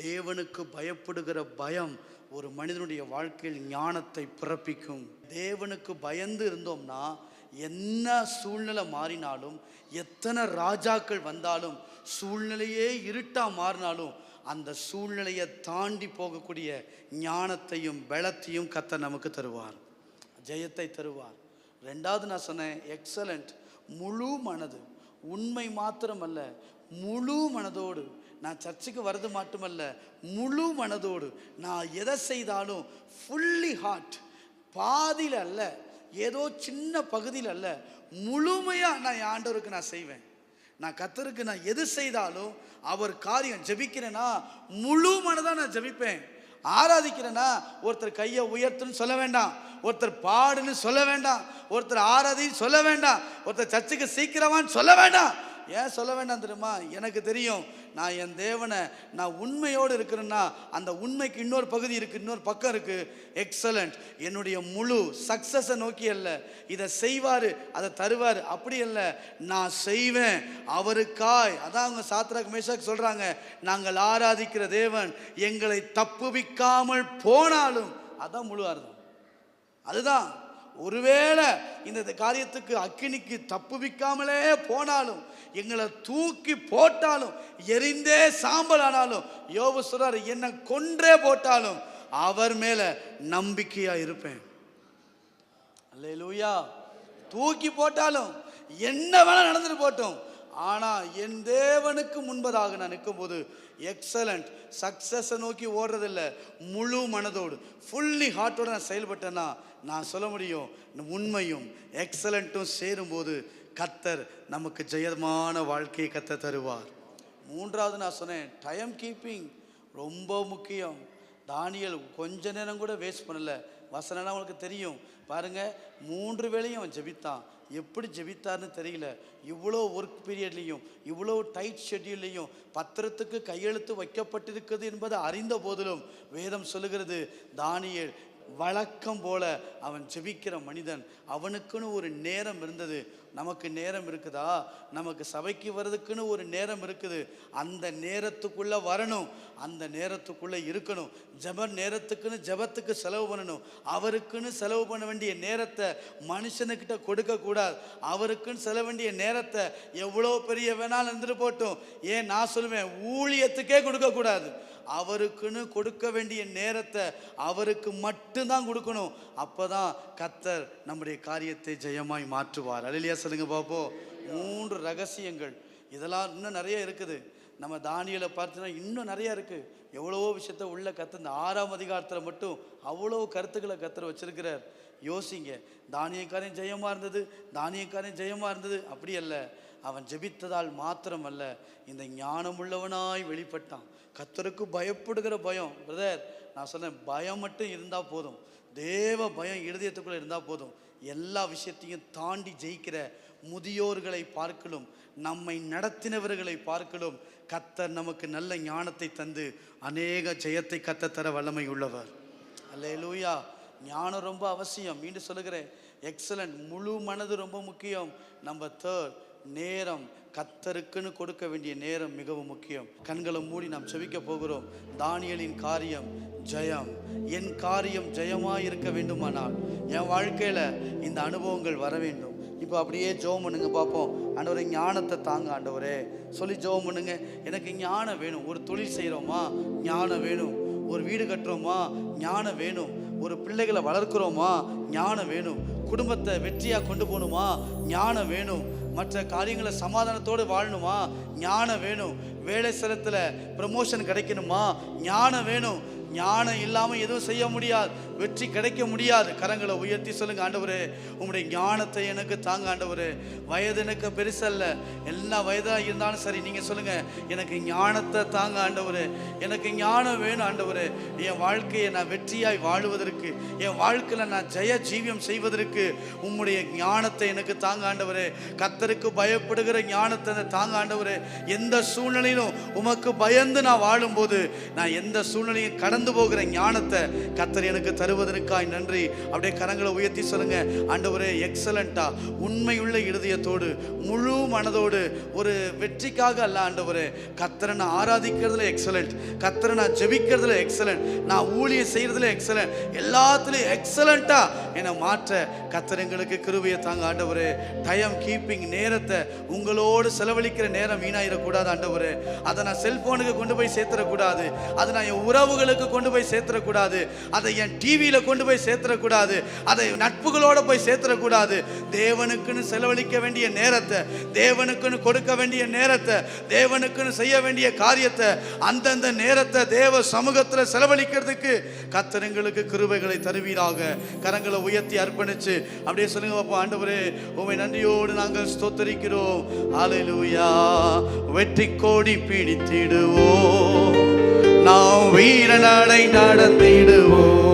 தேவனுக்கு பயப்படுகிற பயம் ஒரு மனிதனுடைய வாழ்க்கையில் ஞானத்தை பிறப்பிக்கும். தேவனுக்கு பயந்து இருந்தோம்னா என்ன சூழ்நிலை மாறினாலும், எத்தனை ராஜாக்கள் வந்தாலும், சூழ்நிலையே இருட்டா மாறினாலும் அந்த சூழ்நிலையை தாண்டி போகக்கூடிய ஞானத்தையும் பலத்தையும் கர்த்தர் நமக்கு தருவார், ஜெயத்தை தருவார். ரெண்டாவது நான் சொன்னேன், எக்ஸலண்ட். முழு மனது. உண்மை மாத்திரமல்ல, முழு மனதோடு. நான் சர்ச்சுக்கு வர்றது மட்டுமல்ல, முழு மனதோடு நான் எதை செய்தாலும் ஃபுல்லி ஹார்ட். பாதியில் அல்ல, ஏதோ சின்ன பகுதியில் அல்ல, முழுமையாக நான் என் ஆண்டவருக்கு நான் செய்வேன். நான் கர்த்தருக்கு நான் எது செய்தாலும் அவர் காரியம். ஜெபிக்கிறேன்னா முழு மனதாக நான் ஜெபிப்பேன். ஆராதிக்கிறேன்னா ஒருத்தர் கையை உயர்த்துன்னு சொல்ல வேண்டாம், ஒருத்தர் பாடுன்னு சொல்ல வேண்டாம், ஒருத்தர் ஆராதின்னு சொல்ல வேண்டாம், ஒருத்தர் சர்ச்சுக்கு சீக்கிரமான்னு சொல்ல வேண்டாம். ஏன் சொல்ல வேண்டாம் தெரியுமா? எனக்கு தெரியும், நான் என் தேவனை நான் உண்மையோடு இருக்கிறேன்னா அந்த உண்மைக்கு இன்னொரு பகுதி இருக்குது, இன்னொரு பக்கம் இருக்குது. எக்ஸலண்ட். என்னுடைய முழு சக்ஸஸை நோக்கி அல்ல, இதை செய்வார் அதை தருவார் அப்படி அல்ல, நான் செய்வேன் அவருக்காய். அதான் அவங்க சாத்ராக் மேஷாக் சொல்கிறாங்க, நாங்கள் ஆராதிக்கிற தேவன் எங்களை தப்புவிக்காமல் போனாலும். அதான் முழு அர்த்தம். அதுதான். ஒருவேளை இந்த காரியத்துக்கு அக்கினிக்கு தப்புவிக்காமலே போனாலும், எங்களை தூக்கி போட்டாலும், எரிந்தே சாம்பல் ஆனாலும், யோபு சொல்றாரு, என்னை கொன்றே போட்டாலும் அவர் மேல நம்பிக்கையா இருப்பேன். அல்லேலூயா. தூக்கி போட்டாலும் என்ன வேணா நடந்துட்டு போட்டோம், ஆனா என் தேவனுக்கு முன்பதாக நான் நிற்கும் போது எக்ஸலண்ட். சக்சஸை நோக்கி ஓடுறதில்லை, முழு மனதோடு ஃபுல்லி ஹார்ட்டோட நான் செயல்பட்டேன்னா நான் சொல்ல முடியும், உண்மையும் எக்ஸலண்ட்டும் சேரும்போது கர்த்தர் நமக்கு ஜெயமான வாழ்க்கையை கர்த்தர் தருவார். மூன்றாவது நான் சொன்னேன், டைம் கீப்பிங் ரொம்ப முக்கியம். தானியேல் கொஞ்ச நேரம் கூட வேஸ்ட் பண்ணல. வசனம்லாம் உங்களுக்கு தெரியும் பாருங்க. 3 வேளையும் அவன் ஜெபித்தான். எப்படி ஜெபித்தார்னு தெரியல. இவ்வளோ ஒர்க் பீரியட்லேயும் இவ்வளோ டைட் ஷெட்யூல்லையும் பத்திரத்துக்கு கையெழுத்து வைக்கப்பட்டிருக்கிறது என்பதை அறிந்த போதிலும் வேதம் சொல்லுகிறது, தானியேல் வழக்கம் போல அவன் ஜெபிக்கிற மனிதன். அவனுக்குன்னு ஒரு நேரம் இருந்தது. நமக்கு நேரம் இருக்குதா? நமக்கு சபைக்கு வர்றதுக்குன்னு ஒரு நேரம் இருக்குது. அந்த நேரத்துக்குள்ளே வரணும், அந்த நேரத்துக்குள்ளே இருக்கணும். ஜெப நேரத்துக்குன்னு ஜெபத்துக்கு செலவு பண்ணணும். அவருக்குன்னு செலவு பண்ண வேண்டிய நேரத்தை மனுஷனுக்கிட்ட கொடுக்கக்கூடாது. அவருக்குன்னு செலவு வேண்டிய நேரத்தை எவ்வளோ பெரிய வேணாலும் இருந்துட்டு போட்டோம், ஏன் நான் சொல்லுவேன், ஊழியத்துக்கே கொடுக்கக்கூடாது. அவருக்குன்னு கொடுக்க வேண்டிய நேரத்தை அவருக்கு மட்டும்தான் கொடுக்கணும். அப்போதான் கர்த்தர் நம்முடைய காரியத்தை ஜெயமாய் மாற்றுவார். அல்லேலூயா சொல்லுங்க பாப்போம். 3 ரகசியங்கள். இதெல்லாம் இன்னும் நிறைய இருக்குது. நம்ம தானியேலை பார்த்தோன்னா இன்னும் நிறைய இருக்குது. எவ்வளவோ விஷயத்த உள்ள கர்த்தர் இந்த 6ஆம் அதிகாரத்தில் மட்டும் அவ்வளோ கருத்துக்களை கர்த்தர் வச்சிருக்கிறார். யோசிங்க, தானியேல்காரன் ஜெயமாக இருந்தது, தானியேல்காரன் ஜெயமாக இருந்தது, அப்படி அல்ல. அவன் ஜெபித்ததால் மாத்திரம் அல்ல, இந்த ஞானமுள்ளவனாய் வெளிப்பட்டான். கர்த்தருக்கு பயப்படுகிற பயம். பிரதர், நான் சொன்னேன், பயம் மட்டும் இருந்தால் போதும். தேவ பயம் இருதயத்துக்குள்ளே இருந்தால் போதும். எல்லா விஷயத்தையும் தாண்டி ஜெயிக்கிற முதியோர்களை பார்க்கலும், நம்மை நடத்தினவர்களை பார்க்கலும் கர்த்தர் நமக்கு நல்ல ஞானத்தை தந்து அநேக ஜெயத்தை கர்த்தர் தர வல்லமை உள்ளவர். அல்லேலூயா. ஞானம் ரொம்ப அவசியம். மீண்டும் சொல்லுகிறேன், எக்ஸலண்ட், முழு மனது ரொம்ப முக்கியம். நம்பர் 3, நேரம். கர்த்தருக்குன்னு கொடுக்க வேண்டிய நேரம் மிகவும் முக்கியம். கண்களை மூடி நாம் செபிக்க போகிறோம். தானியேலின் காரியம் ஜெயம். என் காரியம் ஜெயமாக இருக்க வேண்டுமானால் என் வாழ்க்கையில் இந்த அனுபவங்கள் வர வேண்டும். இப்போ அப்படியே ஜெபம் பண்ணுங்க பார்ப்போம். ஆண்டவரே ஞானத்தை தாங்க ஆண்டவரே சொல்லி ஜெபம் பண்ணுங்க. எனக்கு ஞானம் வேணும். ஒரு தொழில் செய்கிறோமா, ஞானம் வேணும். ஒரு வீடு கட்டுறோமா, ஞானம் வேணும். ஒரு பிள்ளைகளை வளர்க்குறோமா, ஞானம் வேணும். குடும்பத்தை வெற்றியாக கொண்டு போகணுமா, ஞானம் வேணும். மற்ற காரியங்களை சமாதானத்தோடு வாழணுமா, ஞானம் வேணும். வேலை ஸ்தலத்தில் ப்ரமோஷன் கிடைக்கணுமா, ஞானம் வேணும். ஞானம் இல்லாமல் எதுவும் செய்ய முடியாது, வெற்றி கிடைக்க முடியாது. கரங்களை உயர்த்தி சொல்லுங்க, ஆண்டவரே உங்களுடைய ஞானத்தை எனக்கு தாங்க ஆண்டவரே. வயது எனக்கு பெருசல்ல, எல்லா வயதாக இருந்தாலும் சரி, நீங்கள் சொல்லுங்கள், எனக்கு ஞானத்தை தாங்க ஆண்டவரே. எனக்கு ஞானம் வேணும் ஆண்டவரே. என் வாழ்க்கையை நான் வெற்றியாய் வாழுவதற்கு, என் வாழ்க்கையில் நான் ஜெய ஜீவியம் செய்வதற்கு உம்முடைய ஞானத்தை எனக்கு தாங்க ஆண்டவரே. கர்த்தருக்கு பயப்படுகிற ஞானத்தை தாங்க ஆண்டவரே. எந்த சூழ்நிலையிலும் உமக்கு பயந்து நான் வாழும்போது, நான் எந்த சூழ்நிலையும் கடந்து போகிற ஞானத்தை கர்த்தர் எனக்கு தருவதற்காய் நன்றி. அப்படியே கரங்களை உயர்த்தி சொல்லுங்க, ஆண்டவரே எக்ஸலண்டா, உண்மையுள்ள இருதயத்தோடு முழு மனதோடு, ஒரு வெற்றிக்காக அல்ல ஆண்டவரே, கர்த்தரை நான் ஆராதிக்கிறதுல எக்ஸலண்ட், கர்த்தரை நான் ஜெபிக்கிறதுல எக்ஸலண்ட், நான் ஊழியம் செய்யறதுல எக்ஸலண்ட், எல்லாத்துலயும் எக்ஸலண்டா என்னை மாற்ற கர்த்தர் எங்களுக்கு கிருபையை தாங்க ஆண்டவரே. டைம் கீப்பிங், நேரத்தை உங்களோடு செலவழிக்கிற நேரம் வீணாயிடக்கூடாது ஆண்டவரே. அதை நான் செல்போனுக்கு கொண்டு போய் சேர்த்துடக்கூடாது, அதை நான் என் உறவுகளுக்கு கொண்டு போய் சேர்த்துடக்கூடாது, அதை என் டிவியில கொண்டு போய் சேர்த்துடக்கூடாது, அதை நட்புகளோட போய் சேர்த்துடக்கூடாது. தேவனுக்குன்னு செலவழிக்க வேண்டிய நேரத்தை, தேவனுக்குன்னு கொடுக்க வேண்டிய நேரத்தை, தேவனுக்குன்னு செய்ய வேண்டிய காரியத்தை, அந்தந்த நேரத்தை தேவ சமூகத்தில் செலவழிக்கிறதுக்கு கர்த்தர் எங்களுக்கு கிருபைகளை தருவீராக. கரங்களை உயர்த்தி அர்ப்பணிச்சு அப்படியே சொல்லுங்க பாப்போம், ஆண்டவரே உம்மை நன்றியோடு நாங்கள் ஸ்தோத்தரிக்கிறோம். ஹல்லேலூயா. வெற்றி கோடி பிடித்திடுவோம், நாம் வீரநடை நடந்திடுவோம்.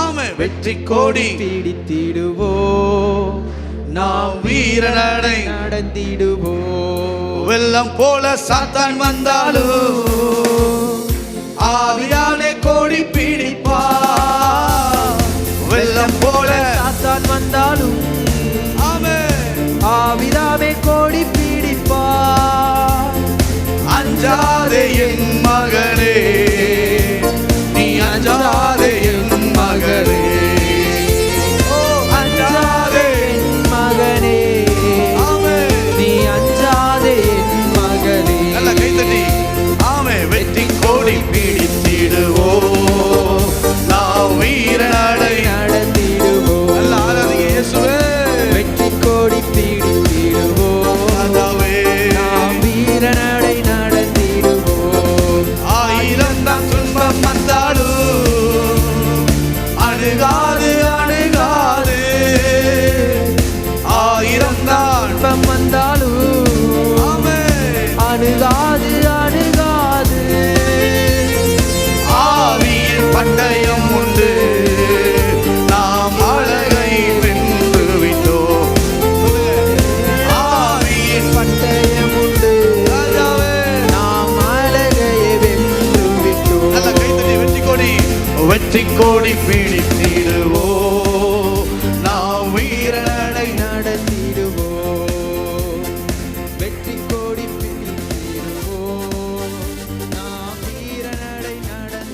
ஆமென். வெற்றி கோடி பிடித்திடுவோம், நாம் வீரநடை நடந்திடுவோம். வெள்ளம் போல சாத்தான் வந்தாலும் ஆவியாலே கோடி பிடிப்பார். வெள்ளம் போல சாத்தான் வந்தாலும் ஆமென், ஆவிதாமே கோடி பிடிப்பார். அஞ்சாதே என் மகனே, நீ அஞ்சாதே என் மகனே, ஓ அஞ்சாதே என் மகனே, ஆமென். நீ அஞ்சாதே என் மகனே. நல்ல கைத்தட்டி ஆமென். வெற்றி கோடி பிடித்தீர்